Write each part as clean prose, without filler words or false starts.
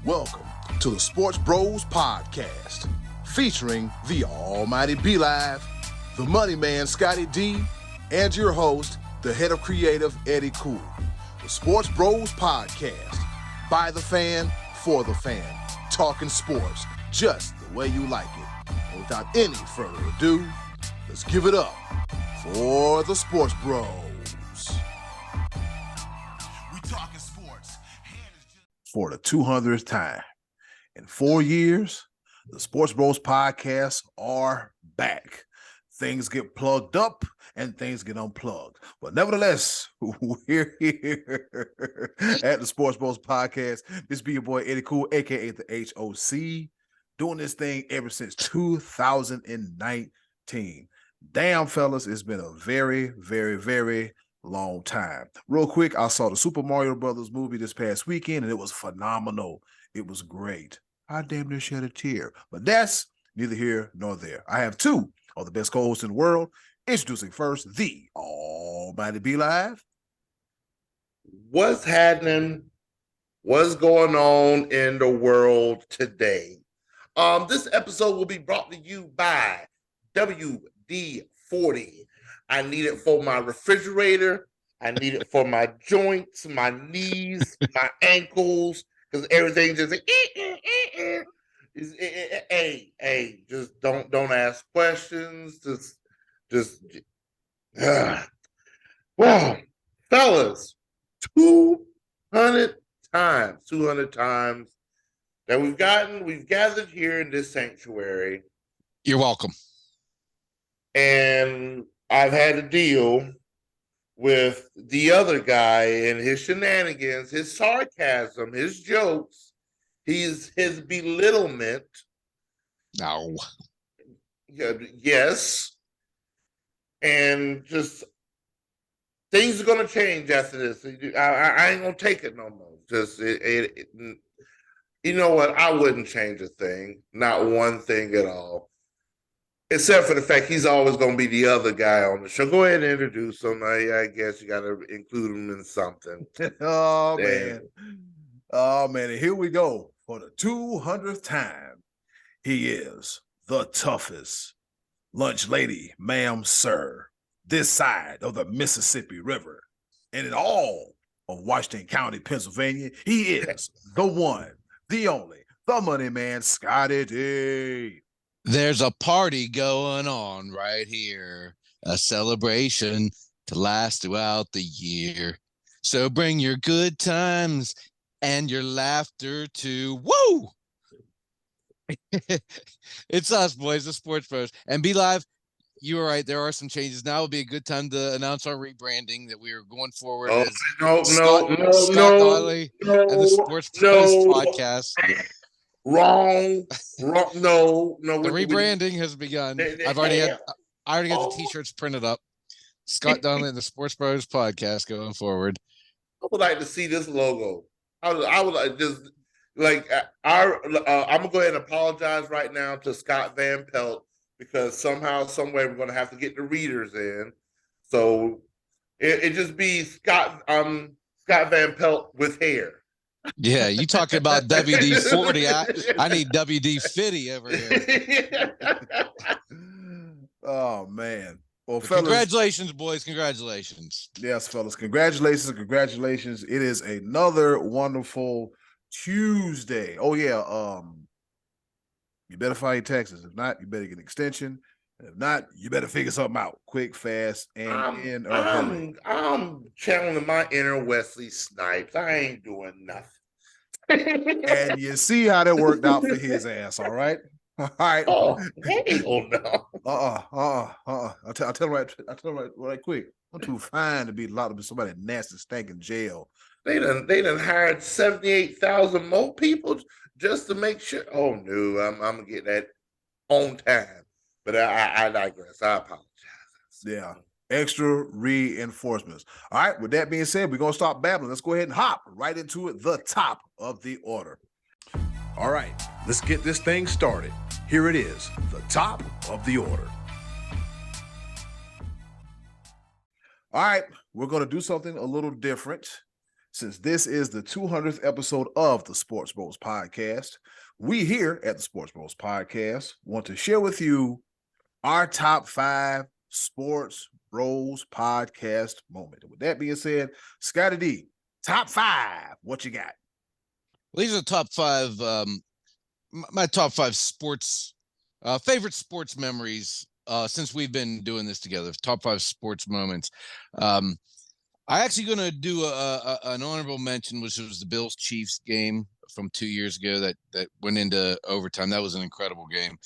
Welcome to the SportsBros podcast, featuring the almighty B-Live, the money man Scotty D, and your host, the head of creative Eddie Cool. The SportsBros podcast, by the fan, for the fan, talking sports just the way you like it. And without any further ado, let's give it up for the SportsBros. For the 200th time. In 4 years, the SportsBros podcasts are back. Things get plugged up and things get unplugged. But nevertheless, we're here at the SportsBros podcast. This be your boy Eddie Cool, aka the HOC, doing this thing ever since 2019. Damn, fellas, it's been a very, very, very long time. Real quick, I saw the Super Mario Brothers movie this past weekend, and it was phenomenal. It was great. I damn near shed a tear, but that's neither here nor there. I have two of the best co-hosts in the world. Introducing first, the almighty B-Live. What's happening? What's going on in the world today? This episode will be brought to you by WD-40. I need it for my refrigerator. I need it for my joints, my knees, my ankles, because everything just hey, just don't ask questions. Well, fellas, 200 times that we've gathered here in this sanctuary. You're welcome. And I've had to deal with the other guy and his shenanigans, his sarcasm, his jokes, his belittlement. No. Yes. And just things are going to change after this. I ain't going to take it no more. Just, you know what? I wouldn't change a thing. Not one thing at all. Except for the fact he's always going to be the other guy on the show. Go ahead and introduce him. I guess you got to include him in something. Oh, man. Oh, man. And here we go. For the 200th time, he is the toughest lunch lady, ma'am, sir, this side of the Mississippi River. And in all of Washington County, Pennsylvania, he is the one, the only, the money man, Scotty D. There's a party going on right here, a celebration to last throughout the year. So bring your good times and your laughter too. Woo! It's us, boys, the SportsBros. And B-Live, you were right. There are some changes. Now would be a good time to announce our rebranding that we are going forward. Oh, as Scott Donnelly and the SportsBros podcast. Wrong. No. The rebranding has begun. I already got the t-shirts printed up. Scott Donnelly and the SportsBros podcast going forward. I would like to see this logo. I would like just like I'm gonna go ahead and apologize right now to Scott Van Pelt because somehow, some way, we're gonna have to get the readers in. So it just be Scott Van Pelt with hair. Yeah, you talking about WD-40. I need WD-50 over here. Oh, man. Well, But fellas, congratulations, boys. Congratulations. Yes, fellas. Congratulations. It is another wonderful Tuesday. Oh, yeah. You better file your taxes. If not, you better get an extension. If not, you better figure something out quick, fast, and I'm channeling my inner Wesley Snipes. I ain't doing nothing. And you see how that worked out for his ass, all right? All right. Oh, hell no. I'll tell him right quick. I'm too fine to be locked up in somebody nasty stinking jail. They done hired 78,000 more people just to make sure. Oh no, I'm gonna get that on time. But I digress. I apologize. Yeah. Extra reinforcements. All right. With that being said, we're going to stop babbling. Let's go ahead and hop right into it. The top of the order. All right. Let's get this thing started. Here it is. The top of the order. All right. We're going to do something a little different. Since this is the 200th episode of the Sports Bros podcast, we here at the Sports Bros podcast want to share with you our top 5 Sports Bros podcast moment. And with that being said, Scotty D, top 5, what you got? Well, these are the top 5, my top 5 sports, favorite sports memories since we've been doing this together. Top 5 sports moments. I actually going to do an honorable mention, which was the Bills-Chiefs game from 2 years ago that went into overtime. That was an incredible game.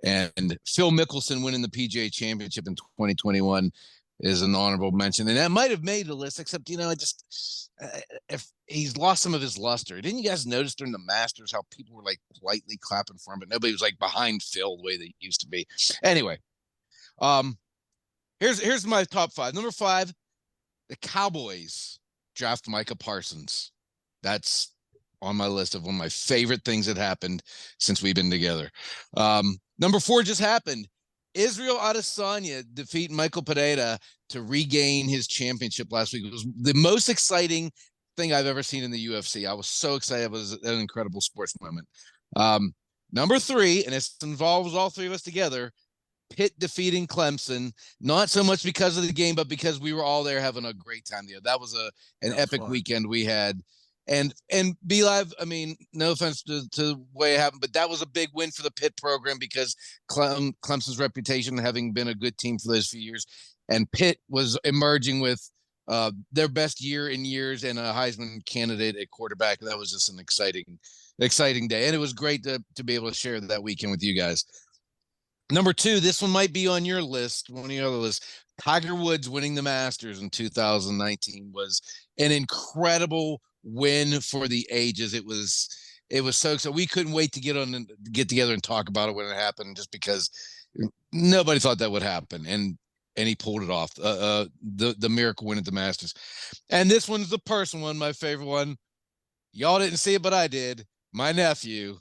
And Phil Mickelson winning the PGA Championship in 2021 is an honorable mention. And that might have made the list, except, if he's lost some of his luster. Didn't you guys notice during the Masters how people were like politely clapping for him, but nobody was like behind Phil the way they used to be? Anyway, here's my top 5. Number 5, the Cowboys draft Micah Parsons. That's on my list of one of my favorite things that happened since we've been together. Number 4 just happened. Israel Adesanya defeating Michael Pineda to regain his championship last week. It was the most exciting thing I've ever seen in the UFC. I was so excited. It was an incredible sports moment. Number 3, and it involves all 3 of us together, Pitt defeating Clemson, not so much because of the game, but because we were all there having a great time there. That was an epic weekend we had. And B-Live, I mean, no offense to the way it happened, but that was a big win for the Pitt program because Clemson's reputation having been a good team for those few years. And Pitt was emerging with their best year in years and a Heisman candidate at quarterback. That was just an exciting day. And it was great to be able to share that weekend with you guys. Number 2, this one might be on your list, one of your other lists. Tiger Woods winning the Masters in 2019 was an incredible win for the ages. It was so we couldn't wait to get together and talk about it when it happened, just because nobody thought that would happen, and he pulled it off. The miracle win at the Masters. And this one's the personal one, my favorite one. Y'all didn't see it, but I did. My nephew,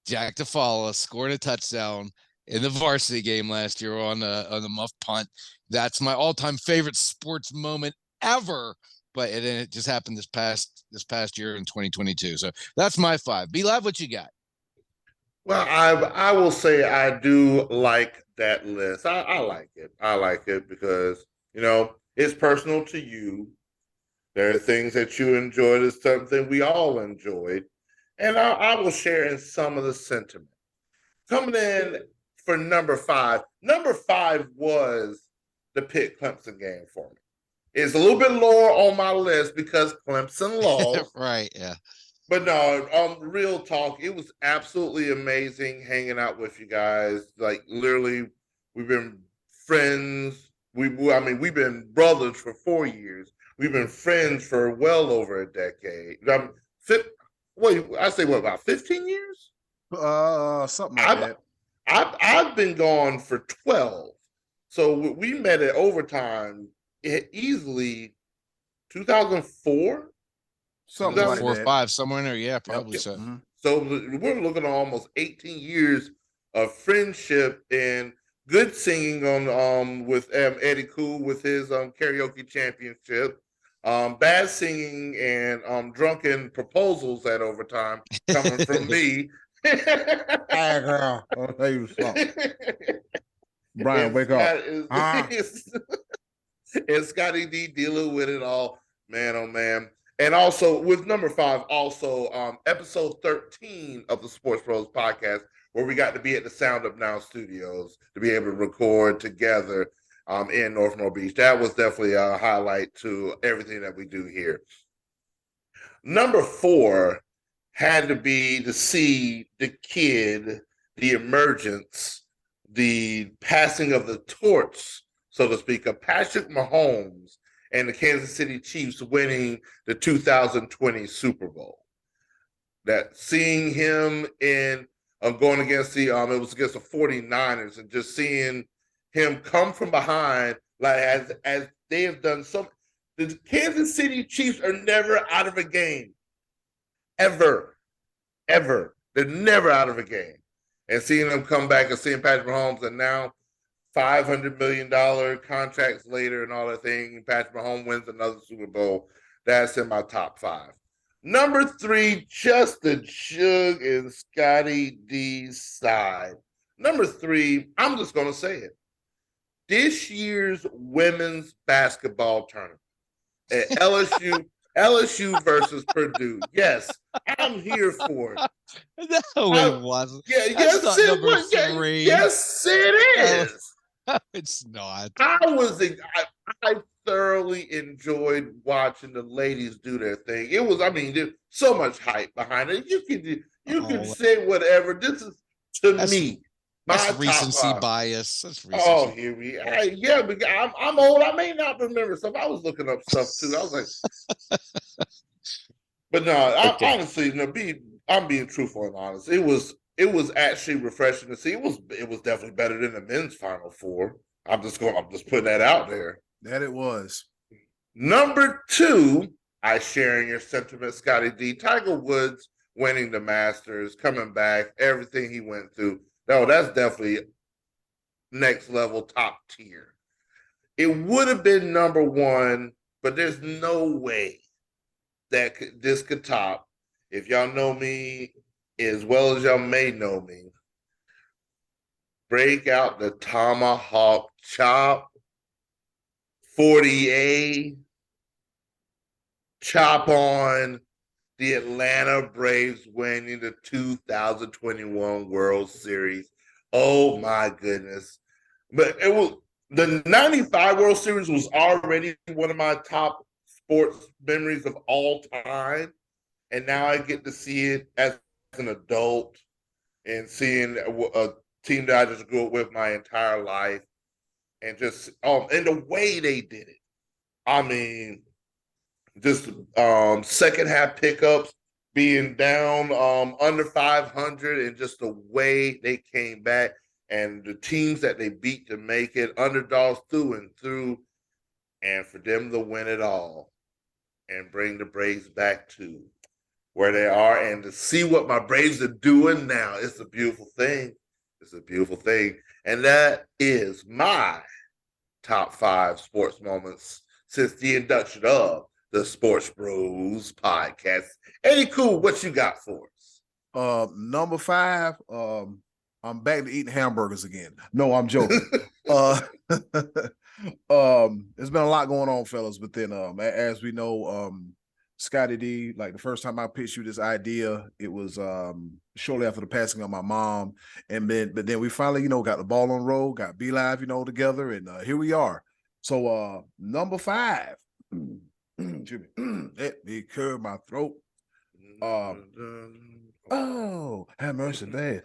Jack DeFalla, scored a touchdown in the varsity game last year on the muff punt. That's my all-time favorite sports moment ever. But it just happened this past year in 2022. So that's my 5. B-Live, what you got? Well, I will say I do like that list. I like it. I like it because, it's personal to you. There are things that you enjoyed. It's something we all enjoyed. And I will share in some of the sentiment. Coming in for number 5. Number 5 was the Pitt Clemson game for me. It's a little bit lower on my list because Clemson lost. Right, yeah. But no, real talk, it was absolutely amazing hanging out with you guys. Like, literally, we've been friends. We've been brothers for 4 years. We've been friends for well over a decade. About 15 years? Something like that. I've been gone for 12. So we met at overtime easily 2004? Something like 4 or 5, somewhere in there. Yeah, probably. Yep. So. Mm-hmm. So we're looking at almost 18 years of friendship and good singing on with Eddie Cool with his karaoke championship. Bad singing and drunken proposals at overtime coming from me. Hey, girl. I'll tell you something. Brian, wake up. And Scotty D dealing with it all. Man, oh, man. And also with number 5, episode 13 of the Sports Bros podcast, where we got to be at the Sound Up Now studios to be able to record together in North Myrtle Beach. That was definitely a highlight to everything that we do here. Number 4 had to be to see the kid, the emergence, the passing of the torch, so to speak, of Patrick Mahomes and the Kansas City Chiefs winning the 2020 Super Bowl. That seeing him in going against it was against the 49ers, and just seeing him come from behind, like as they have done so. The Kansas City Chiefs are never out of a game. Ever. They're never out of a game. And seeing them come back and seeing Patrick Mahomes, and now $500 million contracts later and all that thing, Patrick Mahomes wins another Super Bowl. That's in my top 5. Number 3, Justin Suge and Scotty D's side. Number 3, I'm just going to say it. This year's women's basketball tournament at LSU versus Purdue. Yes, I'm here for it. No, it wasn't. Yeah, That's yes, not number 3. Yes, it is. No, it's not. I thoroughly enjoyed watching the ladies do their thing. It was, there's so much hype behind it. You can say whatever. This is me. That's recency bias. That's recency. Oh, here we are. Yeah, but I'm old. I may not remember stuff. I was looking up stuff too. I was like, but no, honestly, I'm being truthful and honest. It was actually refreshing to see. It was definitely better than the men's Final Four. I'm just putting that out there. That it was. Number 2, I share in your sentiment, Scotty D. Tiger Woods winning the Masters, coming back, everything he went through. No, that's definitely next level, top tier. It would have been number 1, but there's no way that this could top. If y'all know me as well as y'all may know me, break out the tomahawk chop, 40A, chop on the Atlanta Braves winning the 2021 World Series. Oh my goodness. But the 95 World Series was already one of my top sports memories of all time. And now I get to see it as an adult and seeing a team that I just grew up with my entire life. And just and the way they did it. Just second half pickups, being down under 500, and just the way they came back, and the teams that they beat to make it, underdogs through and through, and for them to win it all and bring the Braves back to where they are, and to see what my Braves are doing now, it's a beautiful thing. It's a beautiful thing. And that is my top 5 sports moments since the induction of the Sports Bros podcast. Eddie Cool, what you got for us? Number 5, I'm back to eating hamburgers again. No, I'm joking. There's been a lot going on, fellas, but then as we know, Scotty D, like the first time I pitched you this idea, it was shortly after the passing of my mom. But then we finally, got the ball on the road, got B Live, together, and here we are. So number 5, let me clear my throat. Oh, have mercy, man.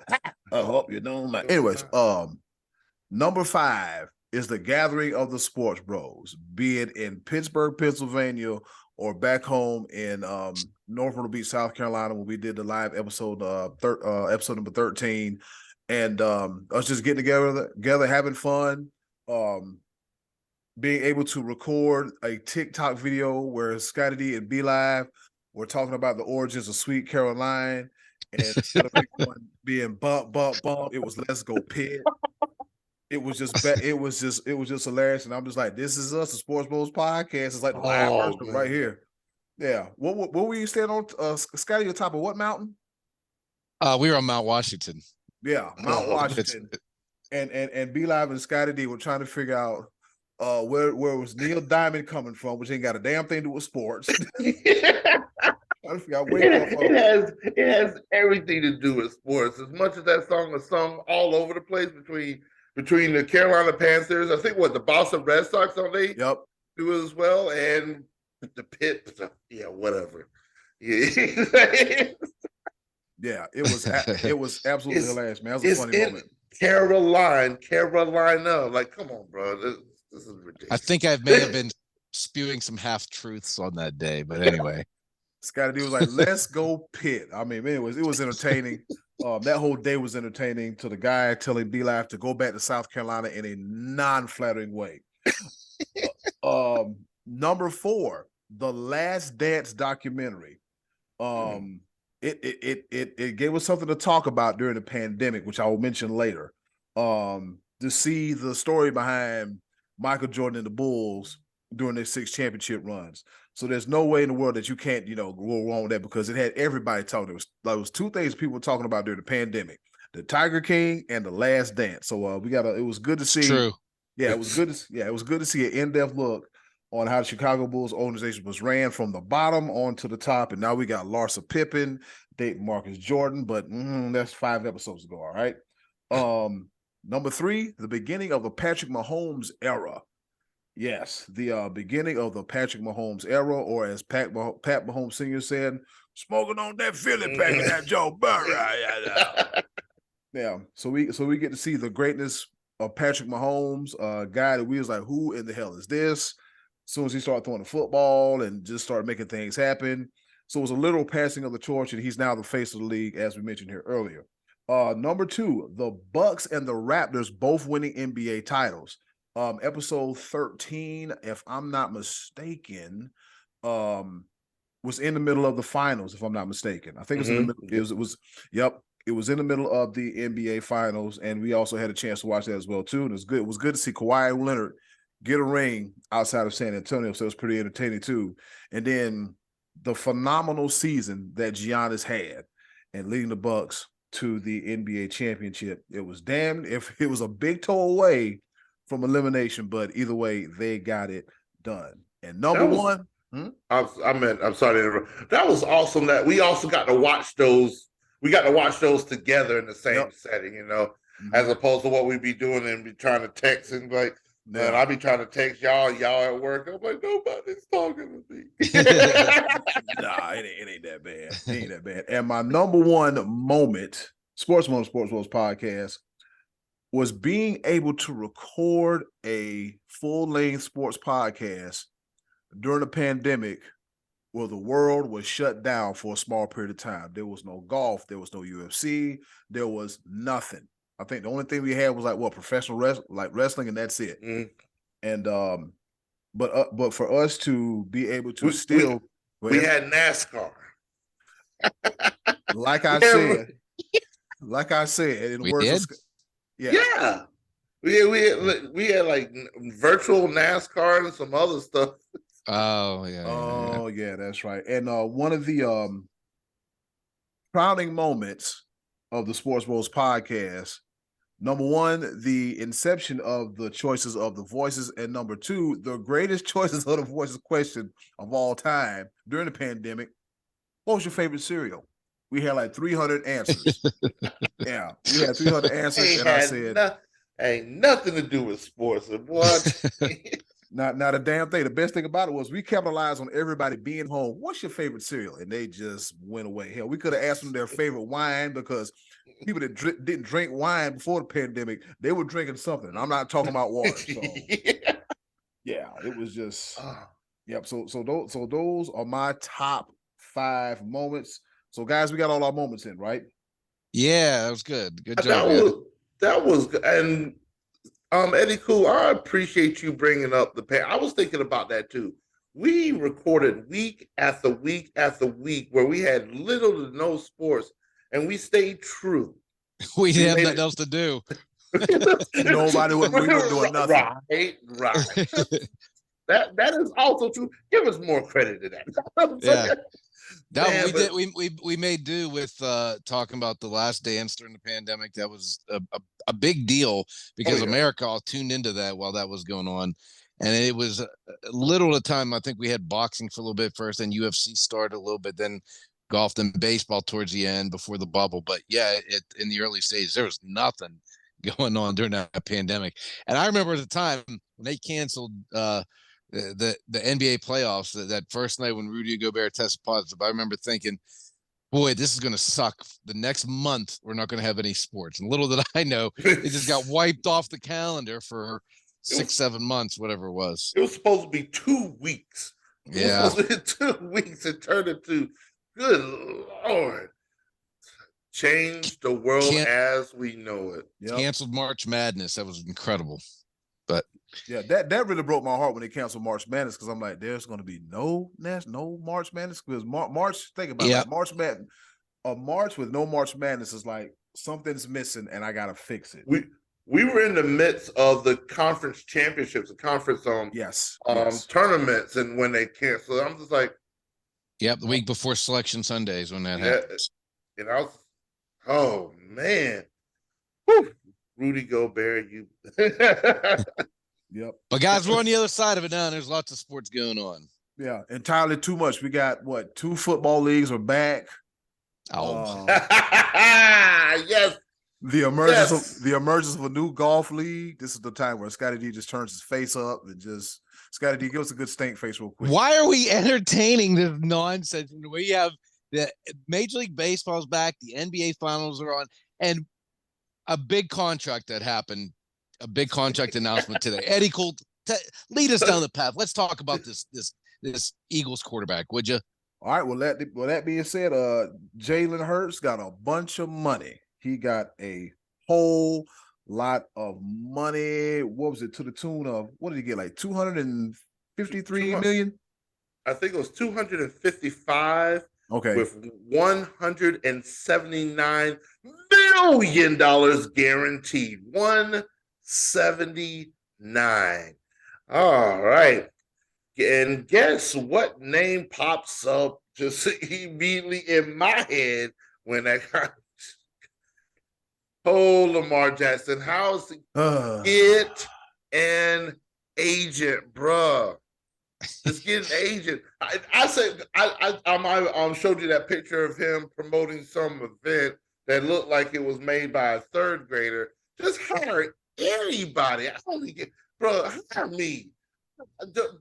I hope you don't mind. Anyways, number 5 is the gathering of the Sports Bros, be it in Pittsburgh, Pennsylvania, or back home in North Myrtle Beach, South Carolina, when we did the live episode, episode number 13, and us just getting together, having fun, being able to record a TikTok video where Scotty D and B Live were talking about the origins of Sweet Caroline, and instead of being bump, it was Let's Go Pit. It was just hilarious, and I'm just like, this is us, the Sports Bros podcast. It's like the live version right here. Yeah. What were you staying on, Scotty? On top of what mountain? We were on Mount Washington. Yeah, Mount Washington. And B Live and Scotty D were trying to figure out where was Neil Diamond coming from, which ain't got a damn thing to do with sports. It has everything to do with sports. As much as that song is sung all over the place between the Carolina Panthers, I think the Boston Red Sox do it as well, and the Pit, whatever. Yeah, yeah, it was absolutely hilarious, man. That was a funny moment. Carolina, like, come on, bro, this is ridiculous. I think I may have been spewing some half truths on that day, but anyway. Scotty D was like, "Let's go Pit." I mean, it was entertaining. That whole day was entertaining, to the guy telling B Live to go back to South Carolina in a non-flattering way. Number 4, The Last Dance documentary. It gave us something to talk about during the pandemic, which I will mention later. To see the story behind Michael Jordan and the Bulls, during their 6 championship runs. So there's no way in the world that you can't, go wrong with that, because it had everybody talking. It was 2 things people were talking about during the pandemic: the Tiger King and the Last Dance. So it was good to see. True. Yeah, it was good. It was good to see an in-depth look on how the Chicago Bulls organization was ran from the bottom on to the top. And now we got Larsa Pippen, dating Marcus Jordan, but that's 5 episodes ago. All right. Number 3, the beginning of the Patrick Mahomes era. Yes, the beginning of the Patrick Mahomes era, or as Pat Mahomes Sr. said, smoking on that Philly pack of that Joe Burrow. Yeah. So we get to see the greatness of Patrick Mahomes, a guy that we was like, who in the hell is this? As soon as he started throwing the football and just started making things happen. So it was a literal passing of the torch, and he's now the face of the league, as we mentioned here earlier. Number 2, the Bucks and the Raptors both winning NBA titles. Episode 13, if I'm not mistaken, was in the middle of the finals, if I'm not mistaken. I think it was in the middle. It was in the middle of the NBA finals, and we also had a chance to watch that as well, too. And it was good. It was good to see Kawhi Leonard get a ring outside of San Antonio, so it was pretty entertaining, too. And then the phenomenal season that Giannis had and leading the Bucks to the NBA championship. It was if it was a big toe away from elimination, but either way, they got it done. And number 1, I'm sorry to interrupt. That was awesome. That we also got to watch those. We got to watch those together in the same setting, as opposed to what we be doing and be trying to text and like, man, I be trying to text y'all at work. I'm like, nobody's talking to me. Nah, it ain't that bad. It ain't that bad. And my number 1 moment, SportsBros podcast, was being able to record a full-length sports podcast during the pandemic, where the world was shut down for a small period of time. There was no golf. There was no UFC. There was nothing. I think the only thing we had was professional wrestling, and that's it. And but for us to be able to we had NASCAR. like I said, in words of, yeah. We had like virtual NASCAR and some other stuff. Oh yeah. Oh yeah, that's right. And one of the crowning moments of the SportsBros podcast, number 1, the inception of the choices of the voices, and number 2, the greatest choices of the voices question of all time during the pandemic. What was your favorite cereal? We had like 300 answers. Yeah, we had 300 answers, and I said, ain't nothing to do with sports. What? Not a damn thing. The best thing about it was we capitalized on everybody being home. What's your favorite cereal? And they just went away. Hell, we could have asked them their favorite wine, because people that didn't drink wine before the pandemic, they were drinking something. I'm not talking about water. So, yeah, it was just, yep. So those are my top 5 moments. So guys, we got all our moments in, right? Yeah, that was good. Good job. That was good. And Eddie Cool, I appreciate you bringing up I was thinking about that too. We recorded week after week after week where we had little to no sports, and we stayed true. We didn't have nothing else to do. Nobody we were doing nothing. Right. That is also true. Give us more credit to that. Yeah. No, we made do with talking about The Last Dance during the pandemic. That was a big deal because America all tuned into that while that was going on. And it was little at a time. I think we had boxing for a little bit first, then UFC started a little bit, then golf and baseball towards the end before the bubble. But yeah, in the early stages, there was nothing going on during that pandemic. And I remember at the time when they canceled the NBA playoffs, that first night when Rudy Gobert tested positive, I remember thinking, boy, this is going to suck. The next month, we're not going to have any sports. And little did I know, it just got wiped off the calendar for 6-7 months, whatever it was. It was supposed to be 2 weeks. Yeah. It was supposed to be 2 weeks. It turned into, good Lord, changed the world as we know it. Yep. Canceled March Madness. That was incredible. But yeah, that really broke my heart when they canceled March Madness, because I'm like, there's going to be no March Madness, because March. Think about it, March Madness. A March with no March Madness is like something's missing, and I gotta fix it. we were in the midst of the conference championships, the conference Yes. tournaments, and when they canceled, I'm just like, Yep, the week before Selection Sundays when that yeah, happens. and I was, oh man, whew, Rudy Gobert, you. Yep. But guys, we're on the other side of it now, and there's lots of sports going on. Yeah, entirely too much. We got two football leagues are back. Oh, Yes. The emergence of a new golf league. This is the time where Scotty D just turns his face up and just Scotty D, give us a good stink face real quick. why are we entertaining this nonsense? We have the Major League Baseball's back, the NBA Finals are on, and a big contract that happened, a big contract announcement today. Eddie Cool, lead us down the path. Let's talk about this Eagles quarterback, would you? All right. Well, that being said, Jalen Hurts got a bunch of money. He got a whole lot of money. What was it, to the tune of, what did he get? Like 253 million? I think it was 255. Okay. With $179 million guaranteed. 179. All right. And guess what name pops up just immediately in my head when that guy. Oh, Lamar Jackson, how's he get an agent, bruh? Just get an agent. I said I showed you that picture of him promoting some event that looked like it was made by a third grader. Just hire anybody. I only get, bro. Hire me,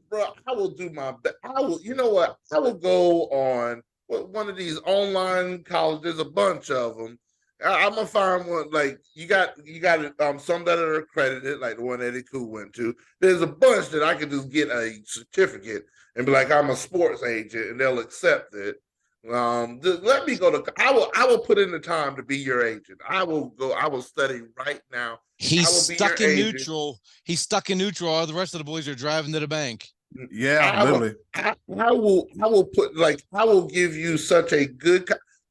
bro. I will do my best. I will. You know what? I will go on one of these online colleges. There's a bunch of them. I'm gonna find one. Like you got some that are accredited, like the one Eddie Koo went to. There's a bunch that I could just get a certificate and be like, I'm a sports agent, and they'll accept it. Let me go to. I will put in the time to be your agent. I will go. I will study right now. He's stuck in neutral. He's stuck in neutral. All the rest of the boys are driving to the bank. Yeah, literally. I will put I will give you such a good.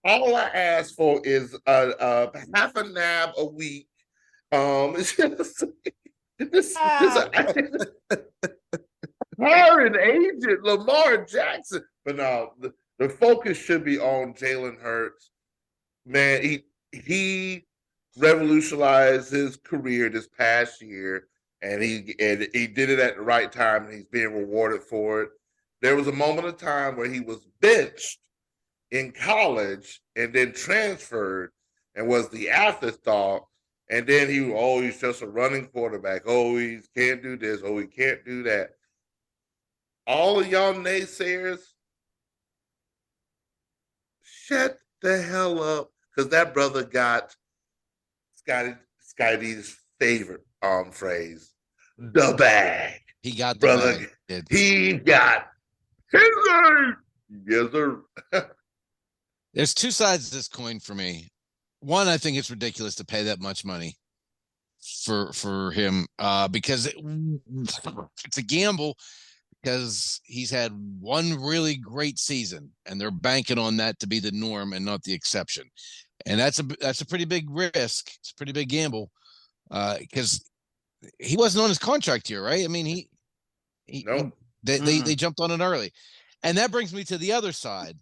All I ask for is half a nab a week. It's just hire an agent, Lamar Jackson. But no, the focus should be on Jalen Hurts. Man, he revolutionized his career this past year, and he did it at the right time, and he's being rewarded for it. There was a moment of time where he was benched in college and then transferred and was the afterthought. And then he's just a running quarterback. Oh, he can't do this. Oh, he can't do that. All of y'all naysayers, shut the hell up, because that brother got Scotty's favorite phrase, the bag. He got the brother. Bag. He got his name. Yes, sir. There's two sides to this coin for me. One, I think it's ridiculous to pay that much money for him because it's a gamble, because he's had one really great season and they're banking on that to be the norm and not the exception. And that's a pretty big risk. It's a pretty big gamble because he wasn't on his contract year, right? I mean, they jumped on it early. And that brings me to the other side.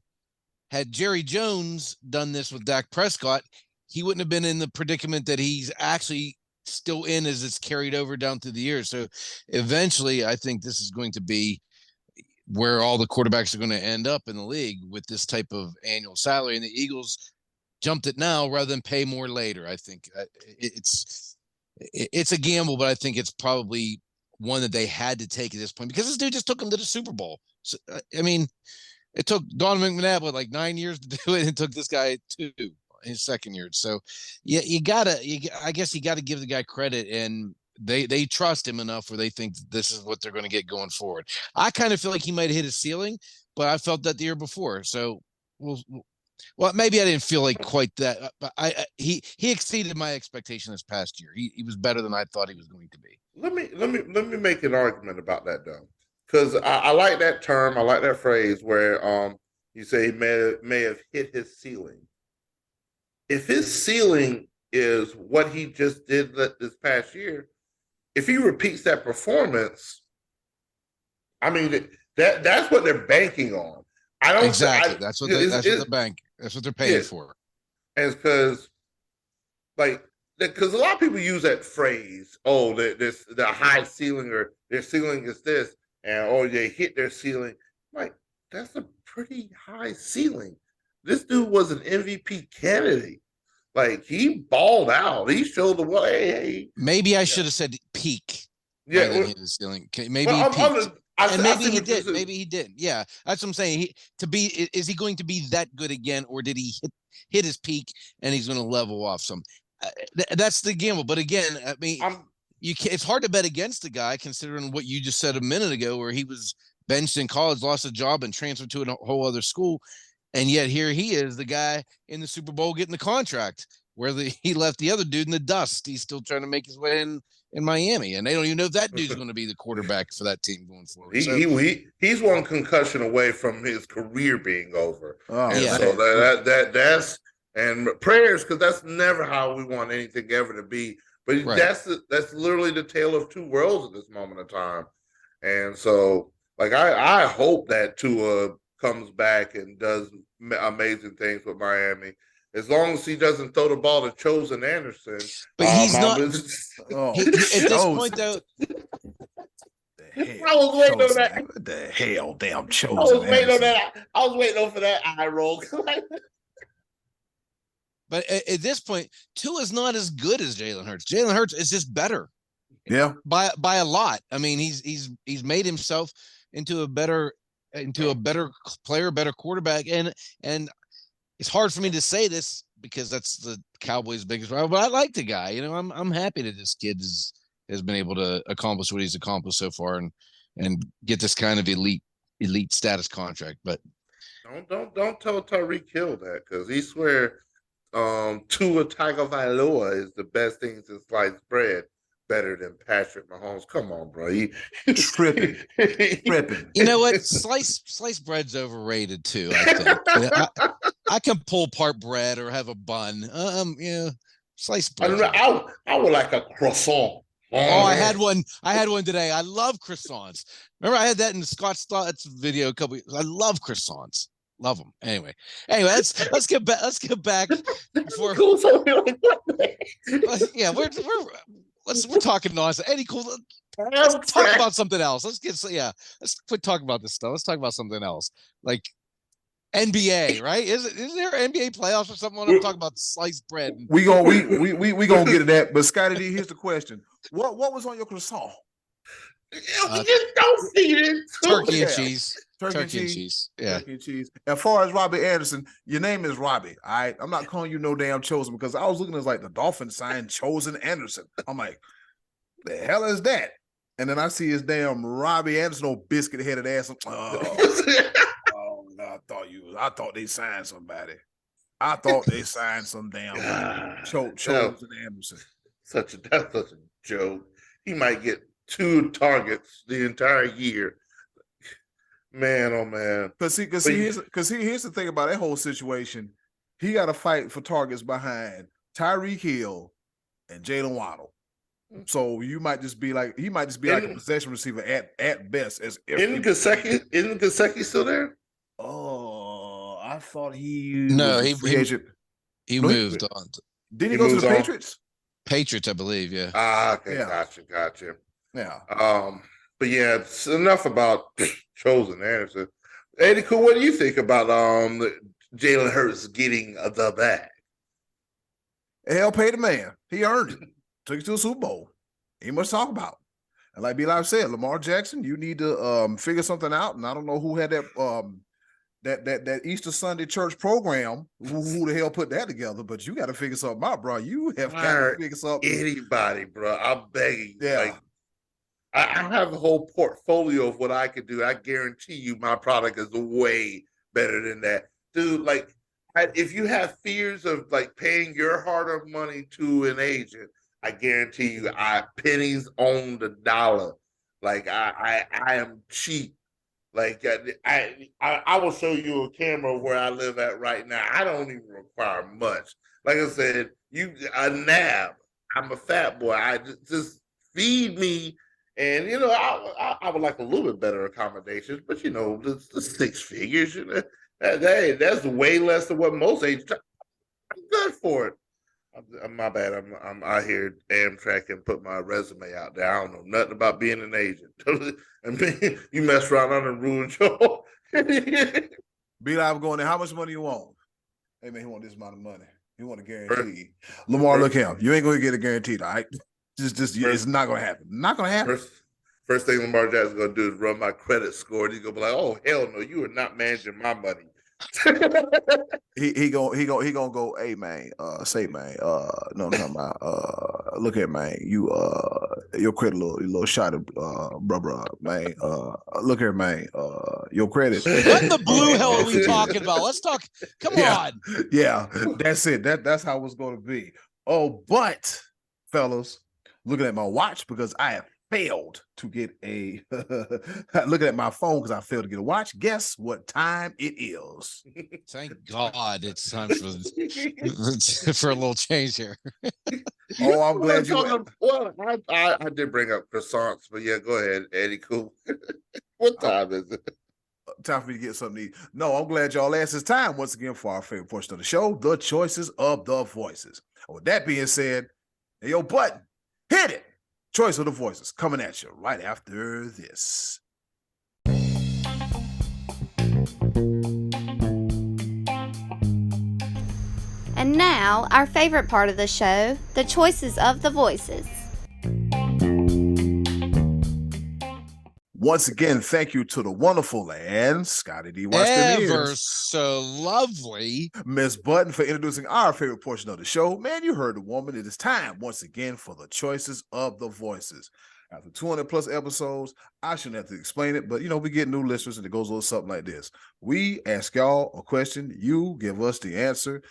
Had Jerry Jones done this with Dak Prescott, he wouldn't have been in the predicament that he's actually still in as it's carried over down through the years. So eventually, I think this is going to be where all the quarterbacks are going to end up in the league with this type of annual salary. And the Eagles jumped it now rather than pay more later. I think it's a gamble, but I think it's probably one that they had to take at this point because this dude just took them to the Super Bowl. So, I mean, it took Don McNabb like 9 years to do it, and it took this guy 2 in his second year. So, yeah, I guess you gotta give the guy credit, and they trust him enough where they think this is what they're going to get going forward. I kind of feel like he might have hit his ceiling, but I felt that the year before. So, well, maybe I didn't feel like quite that, but he exceeded my expectation this past year. He was better than I thought he was going to be. Let me make an argument about that though. Because I like that term, I like that phrase where you say he may have hit his ceiling. If his ceiling is what he just did this past year. If he repeats that performance, I mean that's what they're banking on. I don't exactly. That's what the bank. That's what they're paying for. And because because a lot of people use that phrase, oh, the high ceiling or their ceiling is this, and they hit their ceiling. Like, that's a pretty high ceiling. This dude was an MVP candidate. Like, he balled out. He showed the way. Hey. Maybe I should have said peak. Yeah, hit his ceiling. Maybe he peaked. Maybe he did. Maybe he did. Yeah, that's what I'm saying. Is he going to be that good again, or did he hit his peak and he's going to level off some? That's the gamble. But again, I mean, it's hard to bet against the guy considering what you just said a minute ago, where he was benched in college, lost a job, and transferred to a whole other school, and yet here he is, the guy in the Super Bowl getting the contract where he left the other dude in the dust. He's still trying to make his way in Miami, and they don't even know if that dude's going to be the quarterback for that team going forward. He's one concussion away from his career being over. Oh, and yeah. So that's and prayers, because that's never how we want anything ever to be. But Right. that's literally the tale of two worlds at this moment of time. And so, like, I hope that Tua comes back and does amazing things with Miami. As long as he doesn't throw the ball to Chosen Anderson. But he's not. at this point, though, I was waiting on that. What the hell, damn Chosen. I was waiting on that. I was waiting for that eye roll. But at this point, Tua's not as good as Jalen Hurts. Jalen Hurts is just better. Yeah, by a lot. I mean, he's made himself into a better player, better quarterback, and it's hard for me to say this because that's the Cowboys' biggest rival. But I like the guy. You know, I'm happy that this kid has been able to accomplish what he's accomplished so far and get this kind of elite status contract. But don't tell Tyreek Hill that, because he swear Tua Tagovailoa is the best thing since sliced bread, better than Patrick Mahomes. Come on, bro. He tripping. You know what? Sliced bread's overrated too, I think. I can pull apart bread or have a bun. Sliced bread. I would like a croissant. Oh, I had one today. I love croissants. Remember, I had that in Scott Stott's video a couple years. I love croissants. Love them. Anyway, let's get back. Let's get back. Before, yeah, we're talking nonsense. Eddie, cool. Let's talk about something else. Let's quit talking about this stuff. Let's talk about something else, like NBA. Right? Is there NBA playoffs or something? I'm talking about sliced bread. We gonna get to that. But Scotty D, here's the question: What was on your croissant? Just don't feed it. Turkey and cheese. Turkey and cheese. Yeah. Turkey and cheese. As far as Robbie Anderson, your name is Robbie. All right. I'm not calling you no damn Chosen, because I was looking at like the Dolphin sign Chosen Anderson. I'm like, the hell is that? And then I see his damn Robbie Anderson, old biscuit headed ass. I thought they signed somebody. I thought they signed some damn Chosen Anderson. That's such a joke. He might get 2 targets the entire year. Man, oh man. Because here's the thing about that whole situation. He got to fight for targets behind Tyreek Hill and Jalen Waddle. So he might just be like a possession receiver at best. Isn't Gesicki still there? Oh, I thought he moved on. Did he go to the Patriots? Patriots, I believe. Yeah. Okay, yeah. Gotcha. Yeah. But yeah, it's enough about Chosen Anderson. Eddie, cool. What do you think about Jalen Hurts getting the bag? Hell, pay the man. He earned it. Took it to a Super Bowl. Ain't much to talk about. And like B-Live said, Lamar Jackson, you need to figure something out. And I don't know who had that Easter Sunday church program. Who the hell put that together? But you got to figure something out, bro. You have got to figure something. Anybody, bro. I'm begging. Yeah. Like, I have a whole portfolio of what I could do. I guarantee you my product is way better than that. Dude, like, if you have fears of like paying your hard-earned money to an agent, I guarantee you pennies on the dollar. Like, I am cheap. Like, I will show you a camera where I live at right now. I don't even require much. Like I said, a nab. I'm a fat boy. I just feed me, and I would like a little bit better accommodations, but the six figures, that's way less than what most agents. I'm good for it. My bad. I'm out here Amtrak and put my resume out there. I don't know nothing about being an agent. I mean, you mess around and ruin your. Be live going there. How much money you want? Hey man, he want this amount of money. He want a guarantee. Lamar, look him. You ain't gonna get a guaranteed, all right? It's not gonna happen. Not gonna happen. First thing Lamar Jackson's gonna do is run my credit score. And he's gonna be like, "Oh hell no, you are not managing my money." he gonna go, hey man, say man, no I'm talking about look at man, your credit little shot of bruh, man, look here man, your credit. What in the blue hell are we talking about? Let's talk. Come on. Yeah, that's it. That's how it's gonna be. Oh, but fellas, looking at my watch because I have failed to get a looking at my phone because I failed to get a watch. Guess what time it is? Thank God it's time for a little change here. Oh, I'm glad you. Well, I did bring up croissants, but yeah, go ahead, Eddie. Cool. What time is it? Time for me to get something to eat. No, I'm glad y'all asked. It's time once again for our favorite portion of the show, the choices of the voices. And with that being said, hey, yo, button, hit it. Choice of the voices coming at you right after this. And now, our favorite part of the show, the choices of the voices. Once again, thank you to the wonderful and Scotty D. Weston Ever so lovely Miss Button for introducing our favorite portion of the show. Man, you heard the woman. It is time once again for the choices of the voices. After 200 plus episodes, I shouldn't have to explain it, but we get new listeners and it goes a little something like this. We ask y'all a question, you give us the answer.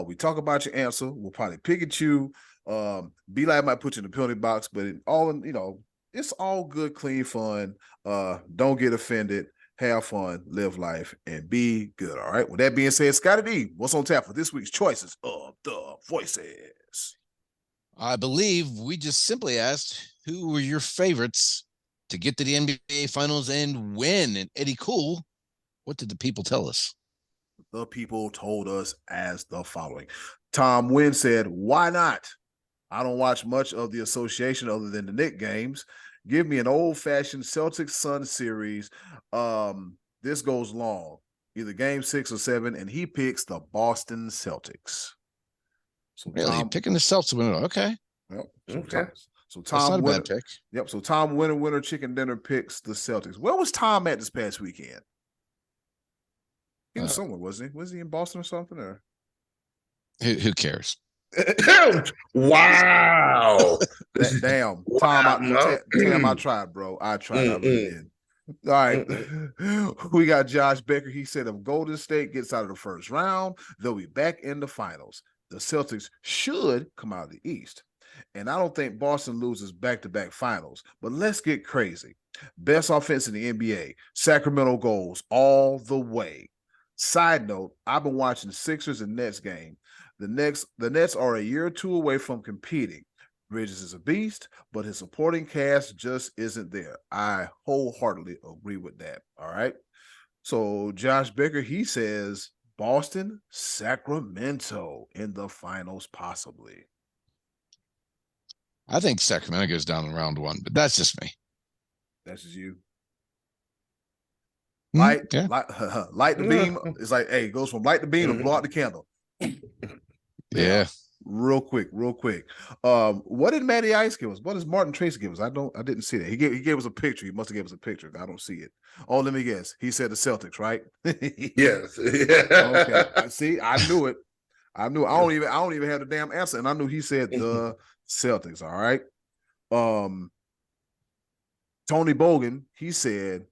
We talk about your answer. We'll probably pick at you. Be like might put you in the penalty box, but it's all good, clean fun. Don't get offended. Have fun, live life, and be good. All right. With that being said, Scotty D, what's on tap for this week's choices of the voices? I believe we just simply asked who were your favorites to get to the NBA Finals and win. And Eddie Cool, what did the people tell us? The people told us as the following. Tom Wynn said, why not? I don't watch much of the association other than the Knicks games. Give me an old-fashioned Celtics Sun series. This goes long, either game 6 or 7, and he picks the Boston Celtics. So really, picking the Celtics winner. Okay. Yep. Okay. So Tom, that's not a bad pick. Yep. So Tom winner chicken dinner picks the Celtics. Where was Tom at this past weekend? He was somewhere, wasn't he? Was he in Boston or something? Or who cares? Wow. Damn. Tom, I tried, bro. I tried. I really did. All right. We got Josh Becker. He said if Golden State gets out of the first round, they'll be back in the finals. The Celtics should come out of the East. And I don't think Boston loses back-to-back finals. But let's get crazy. Best offense in the NBA. Sacramento goes all the way. Side note, I've been watching Sixers and Nets game. The Nets are a year or two away from competing. Bridges is a beast, but his supporting cast just isn't there. I wholeheartedly agree with that. All right. So Josh Becker, he says Boston, Sacramento in the finals, possibly. I think Sacramento goes down in round 1, but that's just me. That's just you. Light the beam. It's like, hey, it goes from light the beam and blow out the candle. Yeah. Real quick. What did Matty Ice give us? What does Martin Tracy give us? I didn't see that. He gave us a picture. He must have gave us a picture. I don't see it. Oh, let me guess. He said the Celtics, right? Yes. Okay. See, I knew it. I don't even have the damn answer, and I knew he said the Celtics. All right. Tony Bogan, he said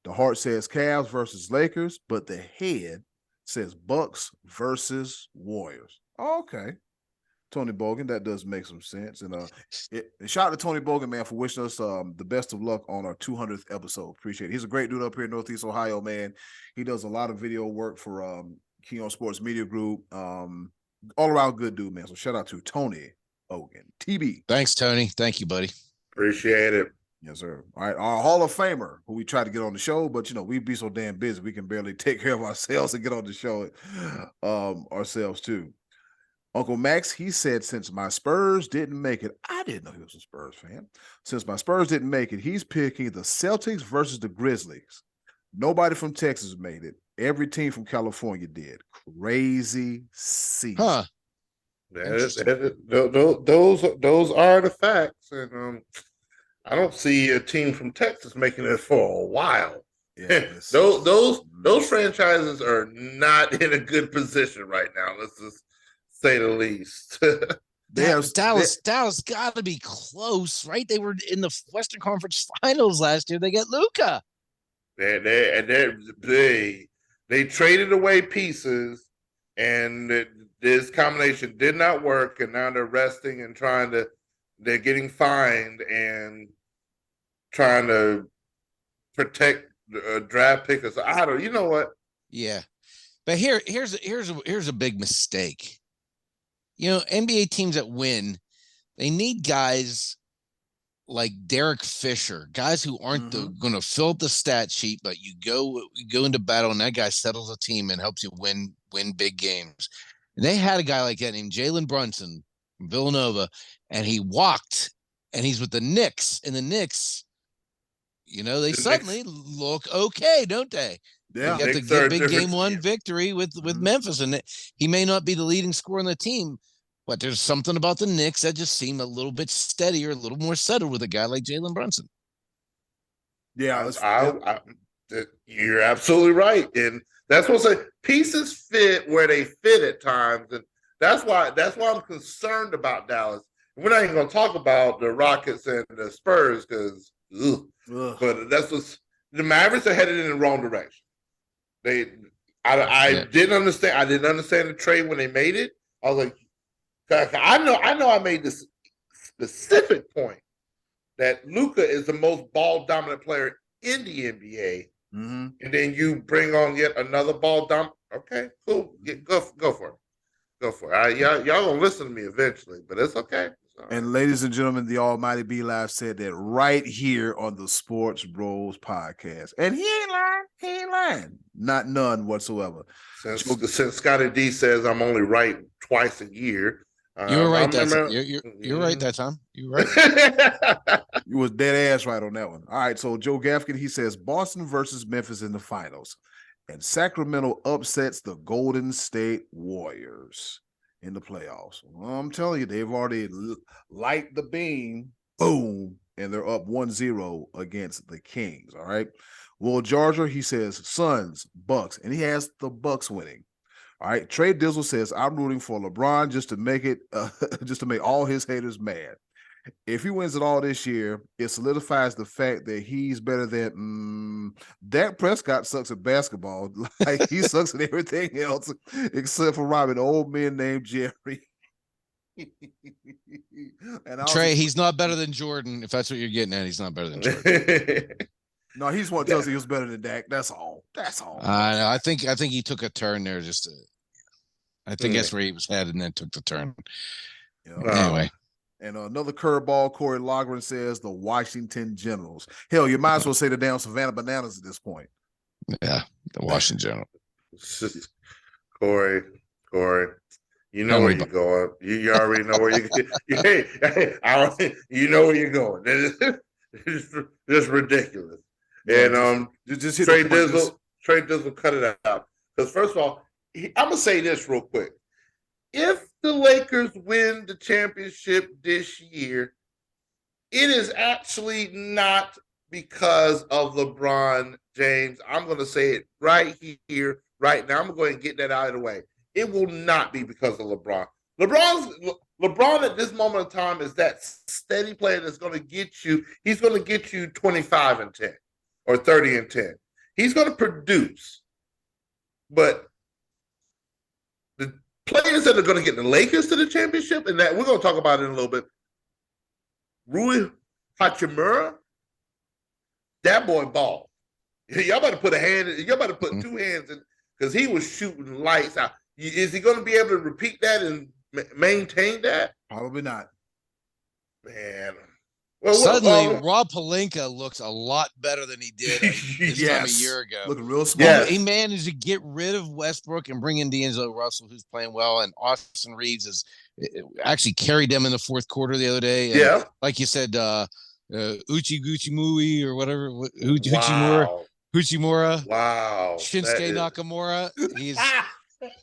the heart says Cavs versus Lakers, but the head says Bucks versus Warriors. Okay. Tony Bogan, that does make some sense. And shout out to Tony Bogan, man, for wishing us the best of luck on our 200th episode. Appreciate it. He's a great dude up here in Northeast Ohio, man. He does a lot of video work for Keon Sports Media Group. all around good dude, man. So shout out to Tony Hogan. TB. Thanks, Tony. Thank you, buddy. Appreciate it. Yes, sir. All right. Our Hall of Famer, who we try to get on the show, but we be so damn busy, we can barely take care of ourselves and get on the show ourselves too. Uncle Max, he said, since my Spurs didn't make it, I didn't know he was a Spurs fan. Since my Spurs didn't make it, he's picking the Celtics versus the Grizzlies. Nobody from Texas made it. Every team from California did. Crazy season. Huh. Those are the facts, and I don't see a team from Texas making it for a while. Yes. those franchises are not in a good position right now. Let's just say the least. Dallas got to be close, right? They were in the Western Conference Finals last year. They got Luka. They traded away pieces, and this combination did not work. And now they're resting and they're getting fined and trying to protect draft pickers. I don't. You know what? Yeah, but here's a big mistake. NBA teams that win, they need guys like Derek Fisher, guys who aren't going to fill up the stat sheet, but you go into battle and that guy settles a team and helps you win big games. And they had a guy like that named Jalen Brunson from Villanova, and he walked, and he's with the Knicks. And the Knicks, they suddenly look okay, don't they? Yeah, they got the big game one victory with Memphis, and he may not be the leading scorer on the team, but there's something about the Knicks that just seem a little bit steadier, a little more settled with a guy like Jalen Brunson. Yeah, you're absolutely right, and that's what I'm saying. Pieces fit where they fit at times, and that's why I'm concerned about Dallas. We're not even going to talk about the Rockets and the Spurs because, but that's what's the Mavericks are headed in the wrong direction. I didn't understand. I didn't understand the trade when they made it. I was like, I know. I made this specific point that Luka is the most ball dominant player in the NBA, and then you bring on yet another ball dominant. Okay, cool. Go for it. Go for it. Y'all gonna listen to me eventually, but it's okay. And ladies and gentlemen, the Almighty B Live said that right here on the Sports Bros podcast. And he ain't lying. Not none whatsoever. Since Scotty D says I'm only right twice a year. You were right that time. You're right that time. You were right. You was dead ass right on that one. All right, so Joe Gafkin, he says Boston versus Memphis in the finals. And Sacramento upsets the Golden State Warriors in the playoffs. Well, I'm telling you, they've already light the beam, boom, and they're up 1-0 against the Kings. All right. Will Georgia, he says Suns, Bucks, and he has the Bucks winning. All right. Trey Dizzle says I'm rooting for LeBron just to make it, just to make all his haters mad. If he wins it all this year, it solidifies the fact that he's better than Dak Prescott sucks at basketball. Like he sucks at everything else except for robbing old men named Jerry. And Trey, he's not better than Jordan. If that's what you're getting at, he's not better than Jordan. No, he's one tells he was better than Dak. That's all. That's all. I think he took a turn there. I think that's where he was headed, and then took the turn. Anyway. And another curveball, Corey Logren says the Washington Generals. Hell, you might as well say the damn Savannah Bananas at this point. Yeah, the Washington Generals. Corey, you know where you're going. You already know where you're going. You know where you're going. It's just ridiculous. And just Trey Dizzle cut it out. Because first of all, I'm going to say this real quick. If the Lakers win the championship this year, it is actually not because of LeBron James. I'm going to say it right here, right now. I'm going to go ahead and get that out of the way. It will not be because of LeBron. LeBron at this moment in time is that steady player that's going to get you. He's going to get you 25 and 10 or 30 and 10. He's going to produce, but the players that are going to get the Lakers to the championship, and that we're going to talk about it in a little bit. Rui Hachimura, that boy ball. Y'all better put two hands in because he was shooting lights out. Is he going to be able to repeat that and maintain that? Probably not. Man. Well, suddenly, Rob Pelinka looks a lot better than he did this time a year ago. Looking real smart. He managed to get rid of Westbrook and bring in D'Angelo Russell, who's playing well, and Austin Reeves actually carried them in the fourth quarter the other day. And like you said, Uchi Gucci Mui or whatever, Uchimura. Wow. Shinsuke Nakamura.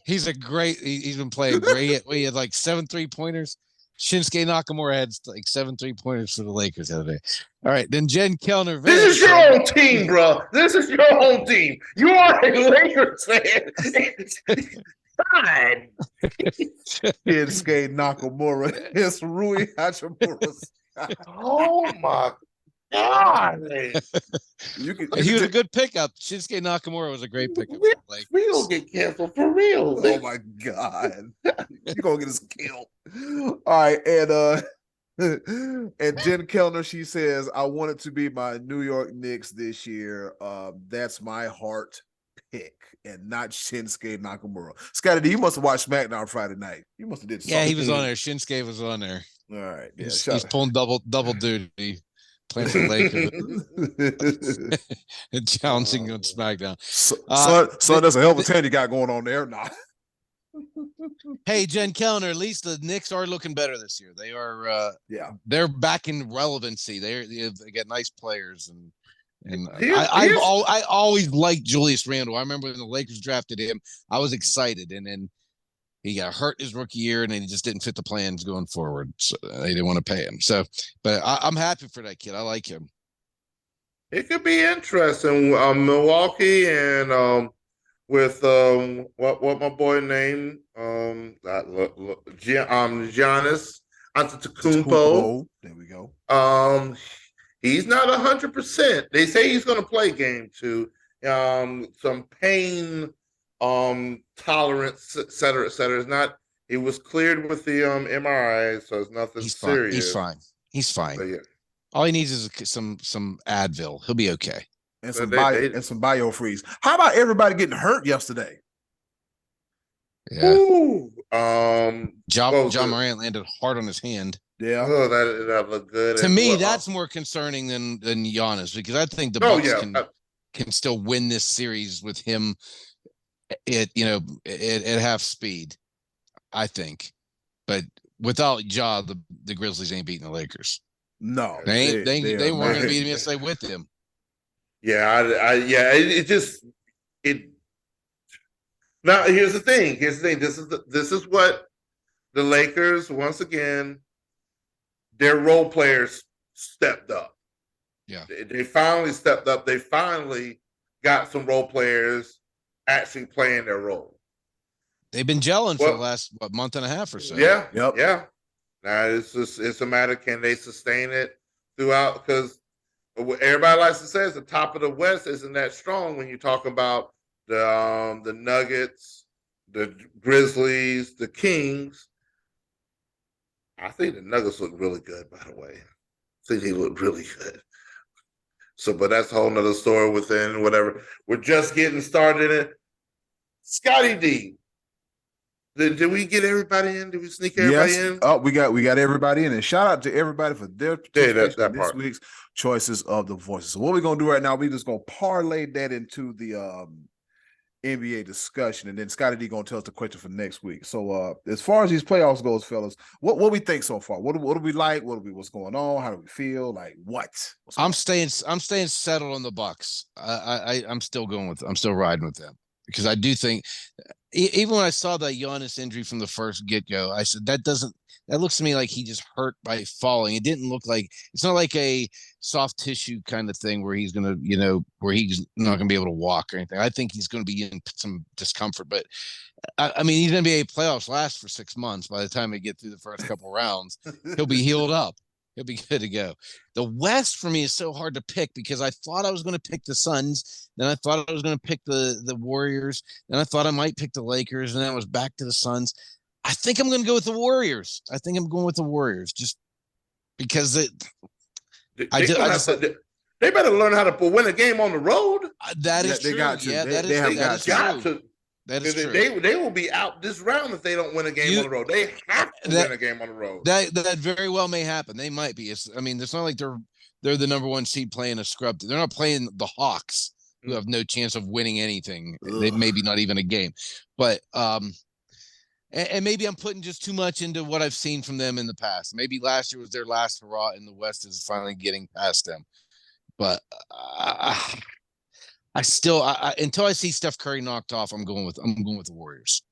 He's a great. He's been playing great. He had like 7 3-pointers. Shinsuke Nakamura had like 7 3-pointers for the Lakers the other day. All right, then Jen Kellner. This is your own team, bro. This is your own team. You are a Lakers fan. God. Shinsuke Nakamura is Rui Hachimura. Oh my God. He was a good pickup. Shinsuke Nakamura was a great pickup. We don't get canceled for real. Oh my God. You're gonna get us killed. All right, and Jen Kellner, she says, I want it to be my New York Knicks this year. That's my heart pick, and not Shinsuke Nakamura. Scotty D, you must have watched SmackDown Friday night. You must have did something. Yeah, he was on there. Shinsuke was on there. All right. Yeah, he's pulling double duty. Playing for the Lakers and challenging on SmackDown. So that's a hell of a 10 you got going on there. Nah. Hey, Jen Kellner, at least the Knicks are looking better this year. They are, they're back in relevancy. They get nice players, and I always liked Julius Randle. I remember when the Lakers drafted him, I was excited, and then he got hurt his rookie year, and then he just didn't fit the plans going forward. So they didn't want to pay him. So, but I'm happy for that kid. I like him. It could be interesting. Milwaukee and with what my boy named Giannis Antetokounmpo. There we go. He's not 100%. They say he's going to play game 2. Some pain tolerance, et cetera, et cetera. It's not. He was cleared with the MRI, so it's nothing serious. He's fine. But yeah. All he needs is some Advil. He'll be okay. And some BioFreeze. How about everybody getting hurt yesterday? Yeah. Ooh. John Morant landed hard on his hand. Yeah. Oh, that looked good. To me, that's more concerning than Giannis, because I think the Bucks can still win this series with him at half speed, I think. But without Ja, the Grizzlies ain't beating the Lakers. No, they weren't going to beat him yesterday with him. Yeah, Now here's the thing. This is what the Lakers, once again, their role players stepped up. Yeah, they finally stepped up. They finally got some role players actually playing their role. They've been gelling for the last month and a half or so. Yeah, yeah. Now it's a matter, can they sustain it throughout? Because everybody likes to say is the top of the West isn't that strong when you talk about the Nuggets, the Grizzlies, the Kings. I think the Nuggets look really good, by the way. I think they look really good. So, but that's a whole nother story within whatever. We're just getting started in. Scotty D. Did we get everybody in? Did we sneak everybody in? Oh, we got everybody in. And shout out to everybody for their participation in this week's Choices of the Voices. So what we're going to do right now, we're just going to parlay that into the NBA discussion. And then Scotty D going to tell us the question for next week. So as far as these playoffs goes, fellas, what we think so far? What do we like? What's going on? How do we feel? Like what? I'm staying settled on the Bucks. I'm still riding with them. Because I do think, even when I saw that Giannis injury from the first get-go, I said, that looks to me like he just hurt by falling. It didn't look like, it's not like a soft tissue kind of thing where he's going to, where he's not going to be able to walk or anything. I think he's going to be in some discomfort. But, I mean, these NBA playoffs last for 6 months. By the time we get through the first couple rounds, he'll be healed up. He'll be good to go. The West for me is so hard to pick because I thought I was going to pick the Suns. Then I thought I was going to pick the Warriors. Then I thought I might pick the Lakers. And then I was back to the Suns. I think I'm going to go with the Warriors. Just because they better learn how to win a game on the road. That is true. They got to. Yeah, they have got to. That is true. They will be out this round if they don't win a game on the road. They have to win a game on the road. That very well may happen. They might be. I mean, it's not like they're the number one seed playing a scrub. They're not playing the Hawks, who have no chance of winning anything. They maybe not even a game. But and maybe I'm putting just too much into what I've seen from them in the past. Maybe last year was their last hurrah, and the West is finally getting past them. But I still, until I see Steph Curry knocked off, I'm going with the Warriors.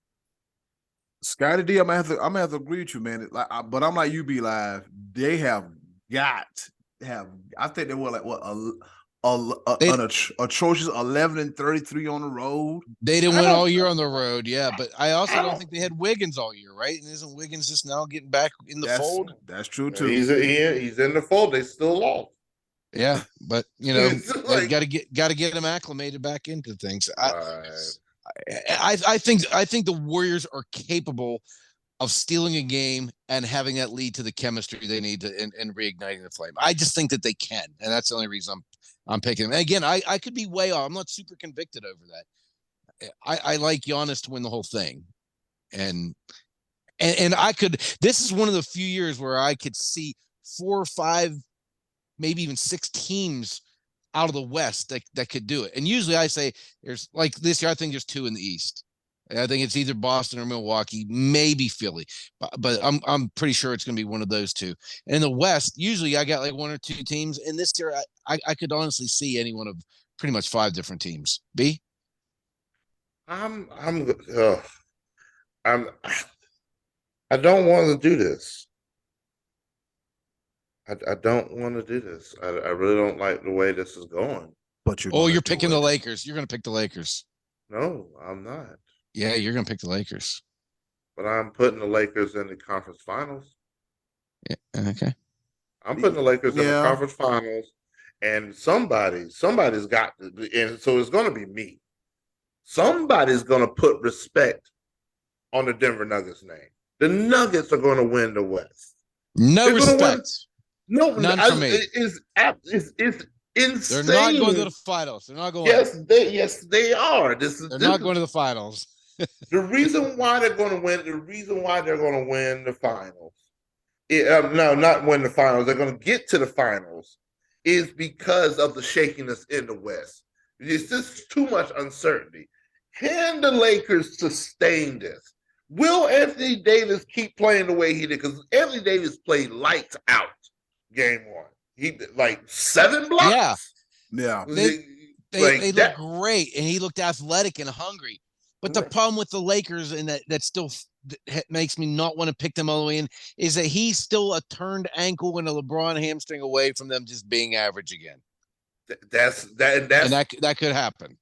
Scotty D, I'm gonna have to agree with you, man. But I'm like you, be live. They have got to have. I think they were like what an atrocious 11-33 on the road. They didn't win all year on the road, yeah. But I also don't think they had Wiggins all year, right? And isn't Wiggins just now getting back in the fold? That's true too. He's in the fold. They still lost. Yeah, but like, got to get him acclimated back into things. I think the Warriors are capable of stealing a game and having that lead to the chemistry they need to and reigniting the flame. I just think that they can, and that's the only reason I'm picking them. And again, I could be way off. I'm not super convicted over that. I like Giannis to win the whole thing, and I could. This is one of the few years where I could see 4 or 5. Maybe even 6 teams out of the West that could do it. And usually I say there's like this year, I think there's 2 in the East. I think it's either Boston or Milwaukee, maybe Philly, but I'm pretty sure it's going to be one of those 2. And in the West, usually I got like 1 or 2 teams. And this year I could honestly see any one of pretty much 5 different teams. B? I don't want to do this. I don't want to do this. I really don't like the way this is going. But you're picking the Lakers. You're going to pick the Lakers. No, I'm not. Yeah, you're going to pick the Lakers. But I'm putting the Lakers in the conference finals. Yeah, okay. I'm putting the Lakers in the conference finals, and somebody's got to, and so it's going to be me. Somebody's going to put respect on the Denver Nuggets name. The Nuggets are going to win the West. No respect. No, none for me. It's insane. They're not going to the finals. They're not going. Yes, they are. They're not going to the finals. The reason why they're going to win. The reason why they're going to win the finals. No, not win the finals. They're going to get to the finals is because of the shakiness in the West. It's just too much uncertainty. Can the Lakers sustain this? Will Anthony Davis keep playing the way he did? Because Anthony Davis played lights out game 1. He did like 7 blocks. Yeah. They looked great, and he looked athletic and hungry. But the problem with the Lakers, and that still makes me not want to pick them all the way in, is that he's still a turned ankle and a LeBron hamstring away from them just being average again. That could happen.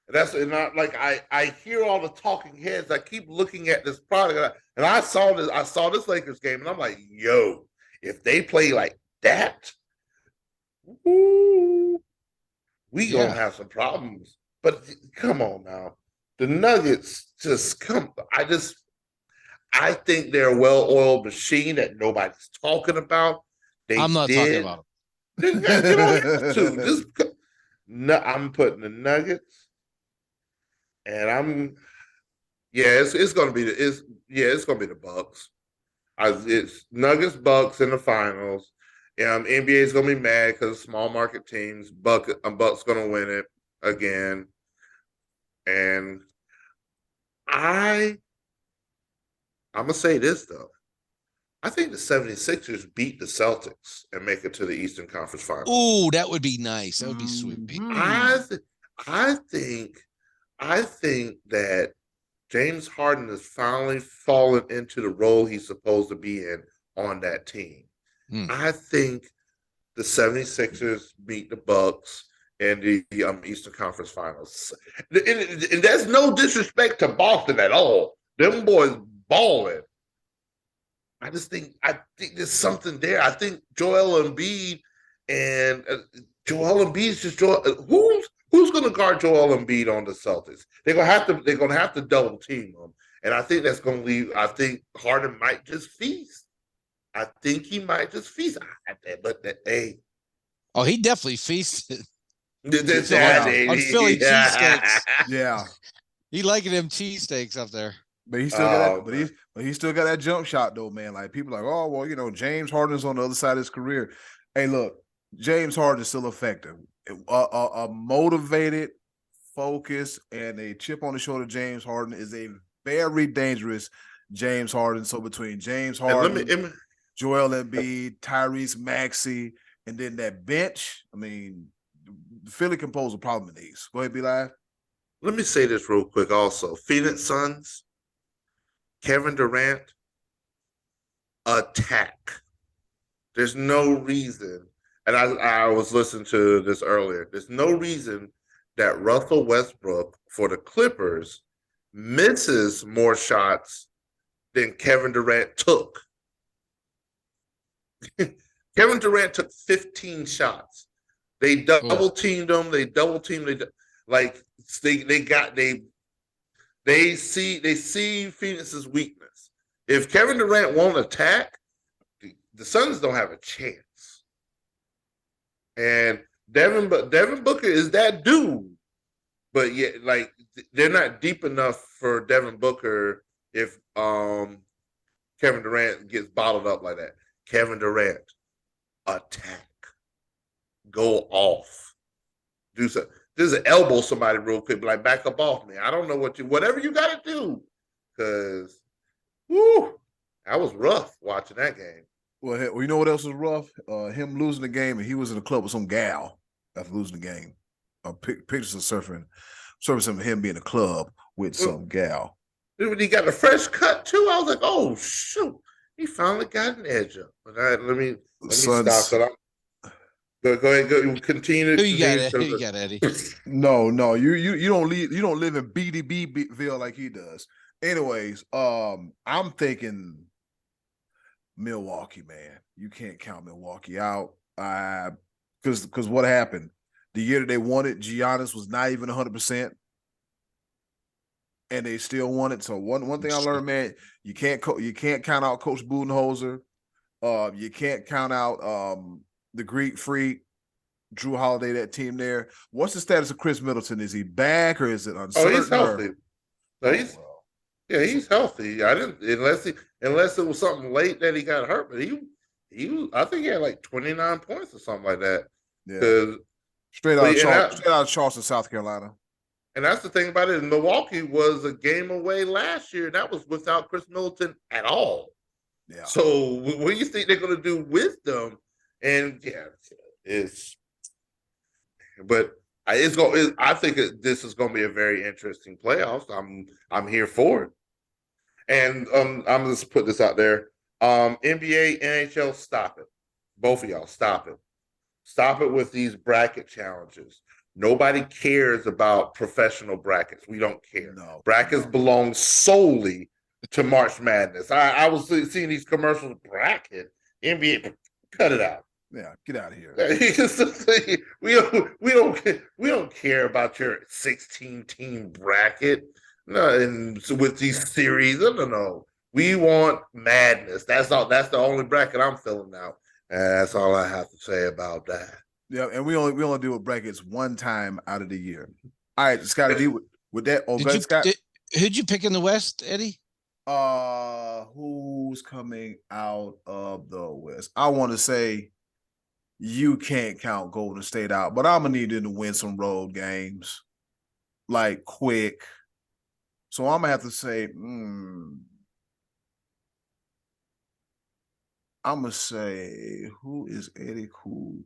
That's not like I hear all the talking heads. I keep looking at this product, and I saw this Lakers game, and I'm like, yo, if they play like that, we gonna have some problems. But come on now, the Nuggets just come. I think they're a well-oiled machine that nobody's talking about. I'm not talking about them. You don't have to. I'm putting the Nuggets. And it's gonna be the Bucks. It's Nuggets Bucks in the finals. NBA is gonna be mad because small market teams. Bucks gonna win it again. And I'm gonna say this though. I think the 76ers beat the Celtics and make it to the Eastern Conference Finals. Ooh, that would be nice. That would be sweet. I think that James Harden has finally fallen into the role he's supposed to be in on that team. I think the 76ers beat the Bucks in the Eastern Conference Finals. And that's no disrespect to Boston at all. Them boys balling. I think there's something there. I think Joel Embiid is just Who's going to guard Joel Embiid on the Celtics? They're going to have to double team him, and I think that's going to leave. I think Harden might just feast. I think he might just feast. He definitely feasted. On Philly cheesesteaks. Yeah. He liking them cheesesteaks up there. But he still got that. But he still got that jump shot though, man. Like people are like, oh well, James Harden's on the other side of his career. Hey, look, James Harden is still effective. A motivated, focused, and a chip on the shoulder James Harden is a very dangerous James Harden. So between James Harden, Joel Embiid, Tyrese Maxey, and then that bench, I mean, Philly can pose a problem in these. Go ahead, be live. Let me say this real quick also. Phoenix Suns, Kevin Durant, attack. There's no reason, and I was listening to this earlier, there's no reason that Russell Westbrook for the Clippers misses more shots than Kevin Durant took. Kevin Durant took 15 shots. They double teamed him. They see Phoenix's weakness. If Kevin Durant won't attack, the Suns don't have a chance. And Devin Booker is that dude, but yet they're not deep enough for Devin Booker if Kevin Durant gets bottled up like that. Kevin Durant, attack, go off, do something. Just elbow somebody real quick, like back up off me. I don't know whatever you got to do, because, that was rough watching that game. Well, you know what else was rough? Him losing the game, and he was in the club with some gal after losing the game. Pictures of surfing of him being in the club with some gal. When he got a fresh cut too, I was like, "Oh shoot, he finally got an edge up." But let me stop. So go ahead, continue. Who you got, Eddie? No, you don't live in BDBville like he does. Anyways, I'm thinking Milwaukee, man. You can't count Milwaukee out. Because what happened? The year that they won it, Giannis was not even 100%. And they still won it. So one thing I learned, man, you can't count out Coach Budenholzer. You can't count out the Greek Freak, Drew Holiday, that team there. What's the status of Chris Middleton? Is he back or is it uncertain? Oh, he's healthy. He's healthy. I didn't unless it was something late that he got hurt, but he I think he had like 29 points or something like that. Yeah. Straight out of Charleston, South Carolina. And that's the thing about it. Milwaukee was a game away last year. That was without Chris Middleton at all. Yeah. So what do you think they're going to do with them? And I think this is going to be a very interesting playoffs. I'm here for it. And I'm just put this out there. NBA, NHL, stop it. Both of y'all, stop it. Stop it with these bracket challenges. Nobody cares about professional brackets. We don't care. No, brackets belong solely to March Madness. I was seeing these commercials. Bracket NBA, cut it out. Yeah, get out of here. we don't care about your 16-team bracket. No, and so with these series, no. We want madness. That's all. That's the only bracket I'm filling out. And that's all I have to say about that. Yeah, and we only deal with brackets one time out of the year. All right, Scotty, with that. Oh, Scott. Who'd you pick in the West, Eddie? Who's coming out of the West? I want to say you can't count Golden State out, but I'm gonna need them to win some road games, like quick. So I'm gonna have to say, I'm gonna say, who is Eddie Cool?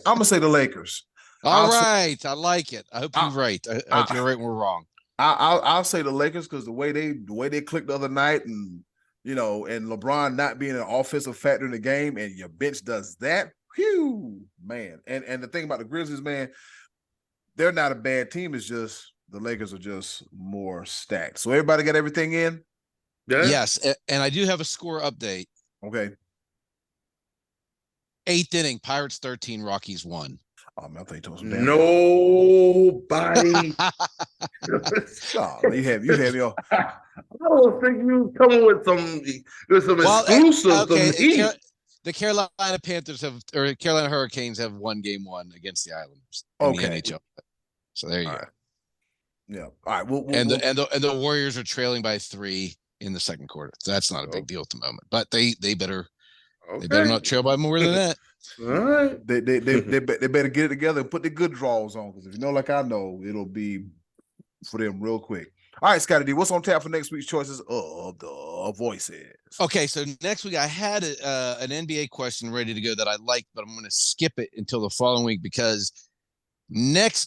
I'm gonna say the Lakers. All right, I like it. I hope you're right. I hope you're right and we're wrong. I'll say the Lakers because the way they clicked the other night, and and LeBron not being an offensive factor in the game, and your bench does that. Whew, man. And the thing about the Grizzlies, man, they're not a bad team. It's just the Lakers are just more stacked. So everybody got everything in? Yeah. Yes, and I do have a score update. Okay. 8th inning, Pirates 13, Rockies 1. Oh, man, I thought you told us nobody. You have your. I don't think you coming with some exclusives. Okay, the Carolina Panthers Carolina Hurricanes have won game 1 against the Islanders in the NHL. So there you go. Right. Yeah. All right. And the Warriors are trailing by 3 in the second quarter. So that's not a big deal at the moment. But they better not trail by more than that. All right. They better get it together and put the good draws on, because if you know, like I know, it'll be for them real quick. All right, Scotty D, what's on tap for next week's choices of the voices? Okay, so next week I had an NBA question ready to go that I liked, but I'm going to skip it until the following week because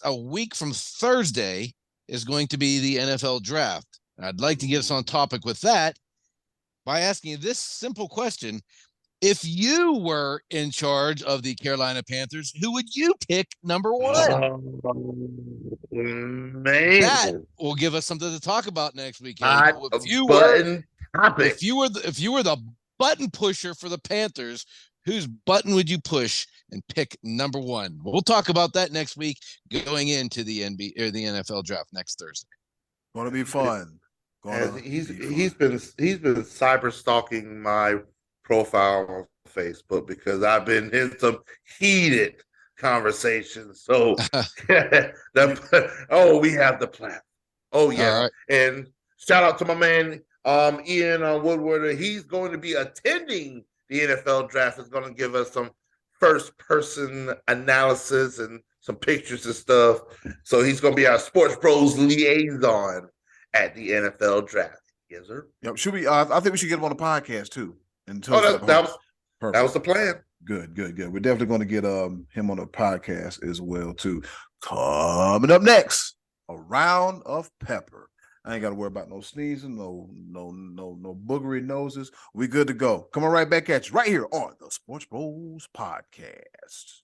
a week from Thursday is going to be the NFL draft. I'd like to get us on topic with that by asking you this simple question. If you were in charge of the Carolina Panthers, who would you pick number 1? Man. That will give us something to talk about next week. If you were the button pusher for the Panthers, whose button would you push and pick number 1? We'll talk about that next week going into the NBA or the NFL draft next Thursday. Going to be fun. He's been cyber stalking my profile on Facebook because I've been in some heated conversations. So we have the plan. Oh yeah. Right. And shout out to my man Ian Woodward. He's going to be attending the NFL draft. Is going to give us some first person analysis and some pictures and stuff. So he's going to be our SportsBros liaison at the NFL draft. Yes, sir. Yep. Should we? I think we should get him on the podcast too. That was the plan. Good. We're definitely going to get him on the podcast as well too. Coming up next, a round of pepper. I ain't got to worry about no sneezing, no boogery noses. We good to go. Coming right back at you right here on the SportsBros podcast.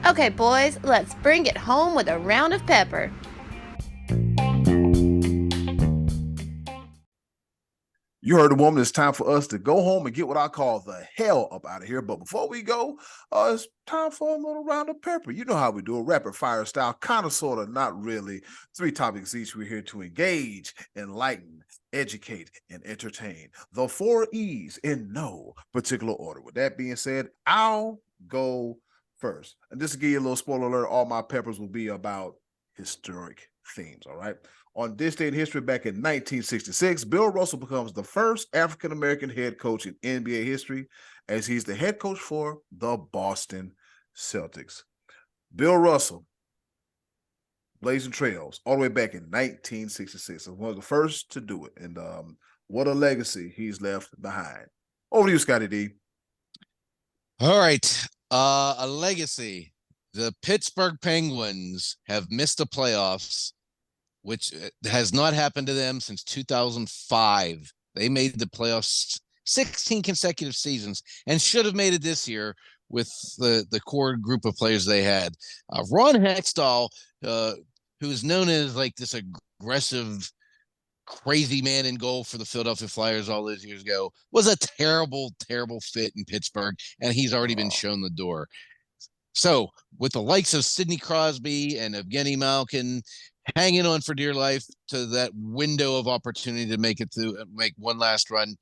Okay, boys, let's bring it home with a round of pepper. You heard the woman. It's time for us to go home and get what I call the hell up out of here. But before we go, it's time for a little round of pepper. You know how we do it, rapid fire style, kind of, sort of, not really. 3 topics each. We're here to engage, enlighten, educate, and entertain. The 4 E's in no particular order. With that being said, I'll go first. And just to give you a little spoiler alert, all my peppers will be about historic themes, all right? On this day in history, back in 1966, Bill Russell becomes the first African-American head coach in NBA history, as he's the head coach for the Boston Celtics. Bill Russell, blazing trails all the way back in 1966. So one of the first to do it. And what a legacy he's left behind. Over to you, Scotty D. All right. A legacy. The Pittsburgh Penguins have missed the playoffs, which has not happened to them since 2005. They made the playoffs 16 consecutive seasons and should have made it this year with the core group of players they had. Ron Hextall, who is known as like this aggressive, crazy man in goal for the Philadelphia Flyers all those years ago, was a terrible, terrible fit in Pittsburgh, and he's already been shown the door. So with the likes of Sidney Crosby and Evgeny Malkin hanging on for dear life to that window of opportunity to make one last run,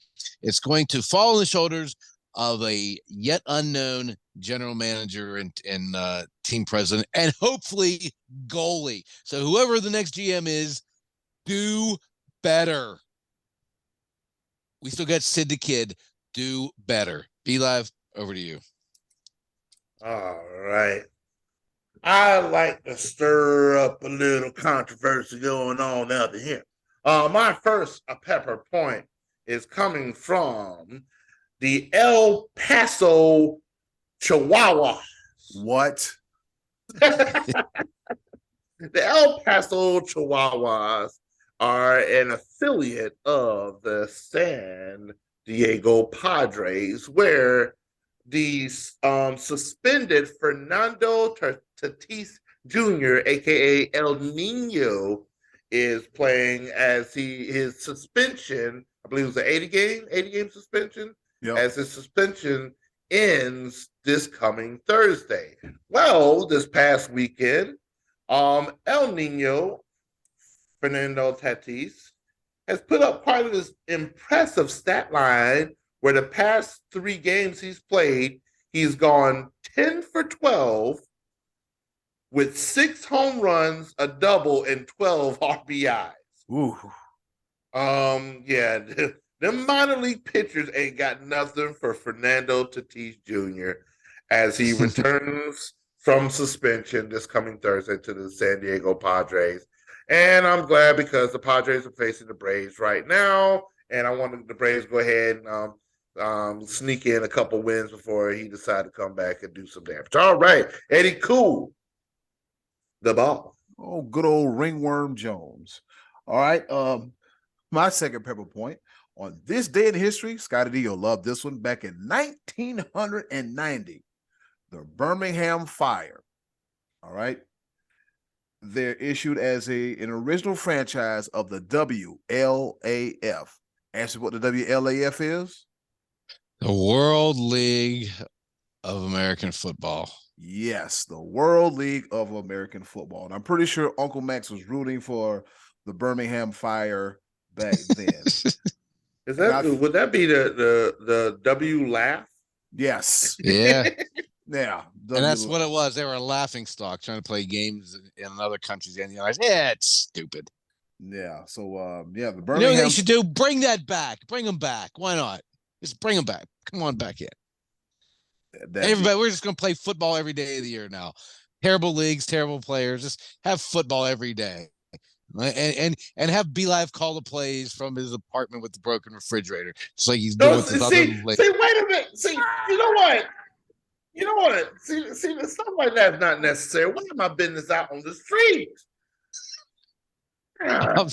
it's going to fall on the shoulders of a yet unknown general manager and team president, and hopefully goalie. So whoever the next GM is, do better. We still got Sid the Kid. Do better. Be Live, over to you. All right. I like to stir up a little controversy going on out here. My first pepper point is coming from the El Paso Chihuahuas. What? The El Paso Chihuahuas are an affiliate of the San Diego Padres, where the suspended Fernando Tatis Jr., aka El Nino, is playing as his suspension, I believe it was an 80 game suspension, as his suspension ends this coming Thursday. Well, this past weekend, El Nino, Fernando Tatis, has put up quite this impressive stat line where the past 3 games he's played, He's gone 10 for 12 with 6 home runs, a double, and 12 RBIs. Ooh. Yeah, them minor league pitchers ain't got nothing for Fernando Tatis Jr. as he returns from suspension this coming Thursday to the San Diego Padres. And I'm glad because the Padres are facing the Braves right now, and I wanted the Braves to go ahead and sneak in a couple wins before he decided to come back and do some damage. All right, Eddie Cool, the ball. Oh, good old Ringworm Jones. All right, my second pepper point. On this day in history, Scotty D, you'll love this one. Back in 1990, the Birmingham Fire, all right, they're issued as an original franchise of the WLAF. Ask me what the WLAF is? The World League of American Football. Yes, the World League of American Football. And I'm pretty sure Uncle Max was rooting for the Birmingham Fire back then. Is that would that be the W laugh? Yes. Yeah. Yeah. And that's what it was. They were a laughing stock trying to play games in other countries. And you're like, yeah, it's stupid. Yeah. So, yeah, the You Birmingham. know what they should do? Bring that back. Bring them back. Why not? Just bring them back. Come on back in. Everybody, we're just going to play football every day of the year now. Terrible leagues, terrible players. Just have football every day. And have B Live call the plays from his apartment with the broken refrigerator, just like he's doing with his other league. See, wait a minute. See, you know what? See, stuff like that's not necessary. Why am I business out on the street? I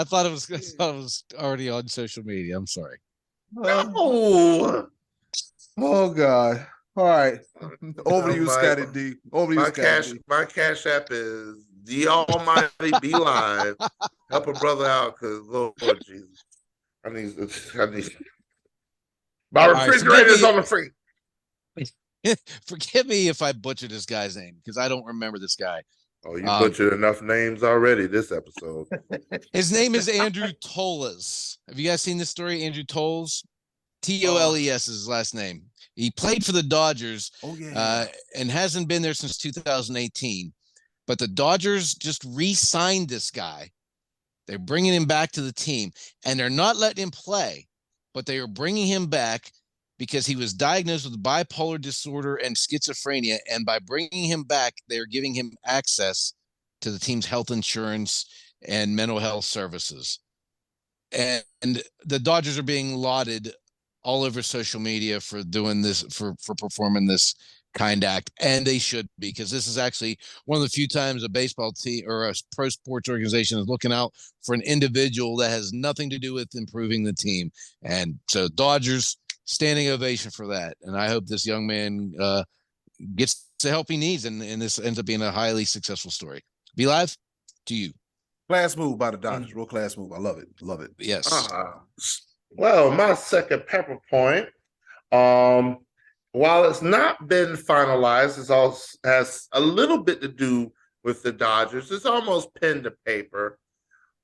thought it was already on social media. I'm sorry. No. Oh God. All right. Over to you, Scotty D. Over to you, Scotty D. My cash app is the Almighty Be Live. Help a brother out, because Lord Jesus, I need. My refrigerator's on the free. Forgive me if I butchered this guy's name, because I don't remember this guy. Oh, you butchered enough names already this episode. His name is Andrew Toles. Have you guys seen this story? Andrew Toles, Toles is his last name. He played for the Dodgers. And hasn't been there since 2018. But the Dodgers just re-signed this guy. They're bringing him back to the team, and they're not letting him play, but they are bringing him back because he was diagnosed with bipolar disorder and schizophrenia. And by bringing him back, they're giving him access to the team's health insurance and mental health services. And the Dodgers are being lauded all over social media for doing this, for performing this kind act, and they should be, because this is actually one of the few times a baseball team or a pro sports organization is looking out for an individual that has nothing to do with improving the team. And so Dodgers, standing ovation for that. And I hope this young man gets the help he needs, and this ends up being a highly successful story. Be Live, to you. Class move by the Dodgers. Real class move. I love it. Love it. Yes. Well, my second pepper point, while it's not been finalized, it also has a little bit to do with the Dodgers. It's almost pen to paper.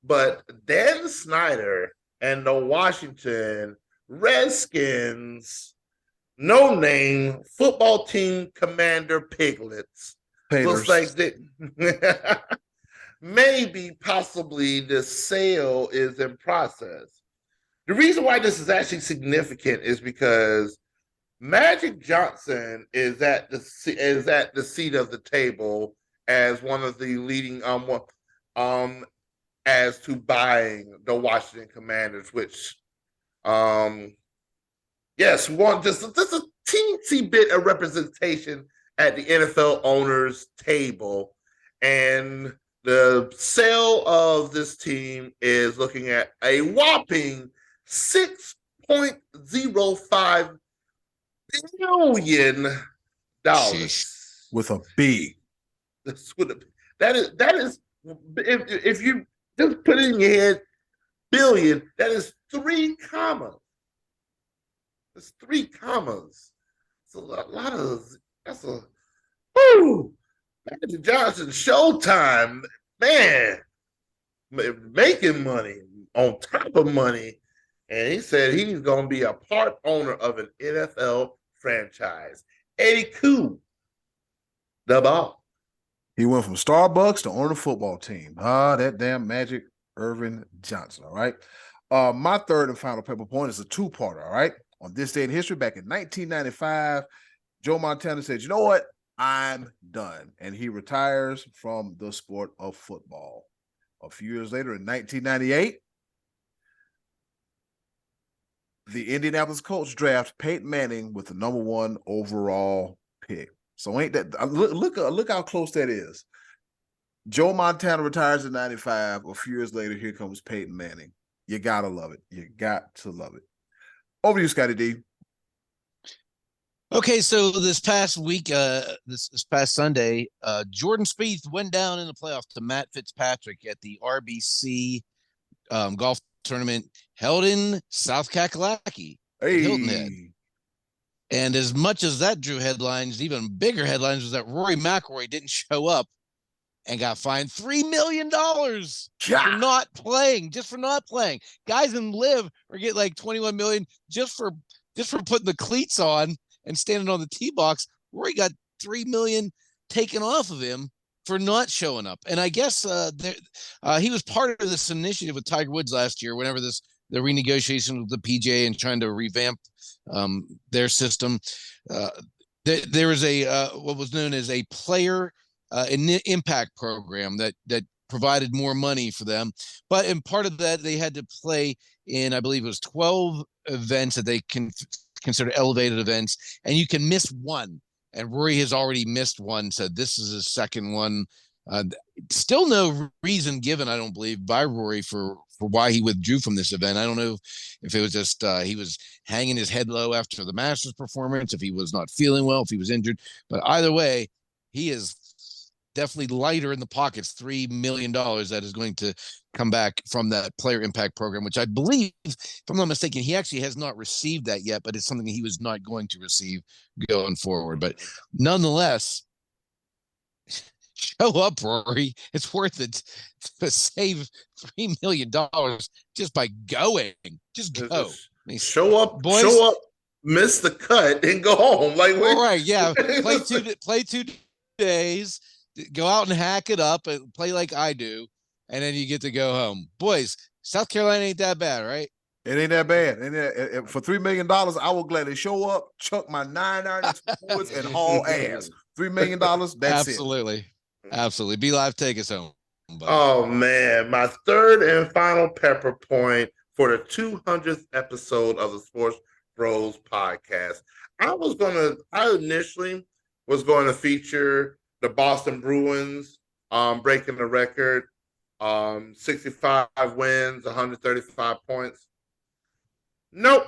But Dan Snyder and the Washington Redskins no-name football team commander Piglets looks like that maybe possibly the sale is in process. The reason why this is actually significant is because Magic Johnson is at the seat of the table as one of the leading as to buying the Washington Commanders, which yes, just a teensy bit of representation at the NFL owners table. And the sale of this team is looking at a whopping $6.05 billion with a B. That is if you just put it in your head, billion, that is 3 commas. It's 3 commas. It's a lot of, that's a, whoo, Magic Johnson, Showtime, man, making money on top of money. And he said he's going to be a part owner of an NFL franchise. Eddie Cool, the ball. He went from Starbucks to owning a football team. That damn Magic Irvin Johnson, all right? My third and final pepper point is a two-parter, all right? On this day in history, back in 1995, Joe Montana said, you know what? I'm done. And he retires from the sport of football. A few years later, in 1998, the Indianapolis Colts draft Peyton Manning with the number 1 overall pick. So ain't that look how close that is. Joe Montana retires in 95. A few years later, here comes Peyton Manning. You gotta love it. You got to love it. Over to you, Scotty D. Okay, so this past week, this past Sunday, Jordan Spieth went down in the playoffs to Matt Fitzpatrick at the RBC golf tournament held in South Kakalaki, Hilton Head. And as much as that drew headlines, even bigger headlines was that Rory McIlroy didn't show up and got fined $3 million for not playing, just for not playing. Guys in LIV are getting like $21 million just for putting the cleats on and standing on the tee box. Rory got $3 million taken off of him for not showing up. And I guess he was part of this initiative with Tiger Woods last year, whenever the renegotiation with the PGA and trying to revamp their system. There was a what was known as a player impact program that provided more money for them. But in part of that, they had to play in, I believe it was 12 events that they consider elevated events, and you can miss one. And Rory has already missed one, so this is his second one. Still no reason given, I don't believe, by Rory for why he withdrew from this event. I don't know if it was just he was hanging his head low after the Masters performance, if he was not feeling well, if he was injured. But either way, he is definitely lighter in the pockets, $3 million that is going to come back from that player impact program, which I believe, if I'm not mistaken, he actually has not received that yet, but it's something he was not going to receive going forward. But nonetheless, show up, Rory. It's worth it to save $3 million just by going. Just go. Show up, boys. Show up, miss the cut, and go home. Like, all right, yeah. Play 2 days. Go out and hack it up and play like I do, and then you get to go home. Boys, South Carolina ain't that bad, right? It ain't that bad. And for $3 million, I will gladly show up, chuck my 9-iron woods, and haul ass. $3 million, that's Absolutely. Absolutely. Be Live, take us home. Buddy. Oh, man. My third and final pepper point for the 200th episode of the Sports Bros podcast. I initially was going to feature the Boston Bruins breaking the record, 65 wins, 135 points. Nope.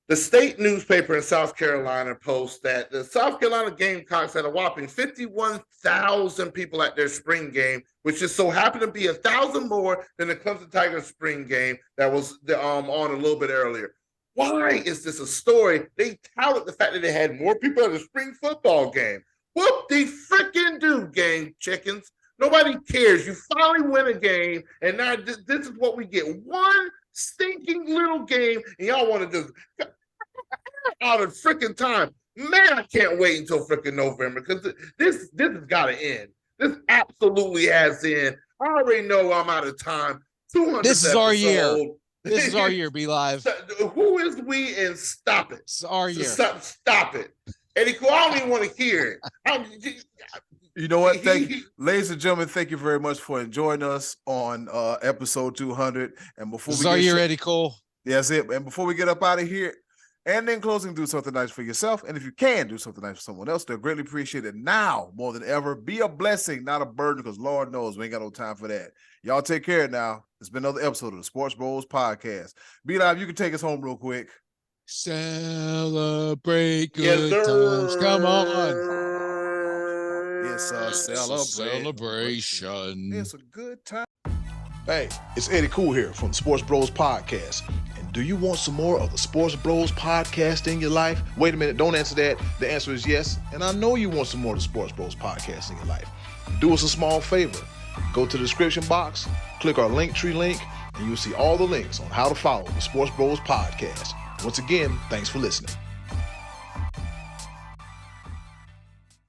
The state newspaper in South Carolina posts that the South Carolina Gamecocks had a whopping 51,000 people at their spring game, which just so happened to be 1,000 more than the Clemson Tigers spring game that was on a little bit earlier. Why is this a story? They touted the fact that they had more people at a spring football game. Whoop they freaking do, game chickens. Nobody cares. You finally win a game, and now this is what we get. One stinking little game, and y'all want to just out of freaking time. Man, I can't wait until freaking November, because this has got to end. This absolutely has to end. I already know I'm out of time. 200 This is our year. This is our year, Be Live. Who is we, and stop it. It's our year. Stop it. Eddie, I don't even want to hear it. You know what? Ladies and gentlemen, thank you very much for enjoying us on episode 200. And before this is our year, Eddie Cole. That's it. And before we get up out of here, and in closing, do something nice for yourself. And if you can do something nice for someone else, they'll greatly appreciate it now more than ever. Be a blessing, not a burden, because Lord knows we ain't got no time for that. Y'all take care now. It's been another episode of the Sports Bros podcast. Be Live, you can take us home real quick. Celebrate good times. Come on. It's a celebration. It's a good time. Hey, it's Eddie Cool here from the Sports Bros podcast. And do you want some more of the Sports Bros podcast in your life? Wait a minute, don't answer that. The answer is yes. And I know you want some more of the Sports Bros podcast in your life. Do us a small favor. Go to the description box, click our Linktree link, and you'll see all the links on how to follow the Sports Bros podcast. Once again, thanks for listening.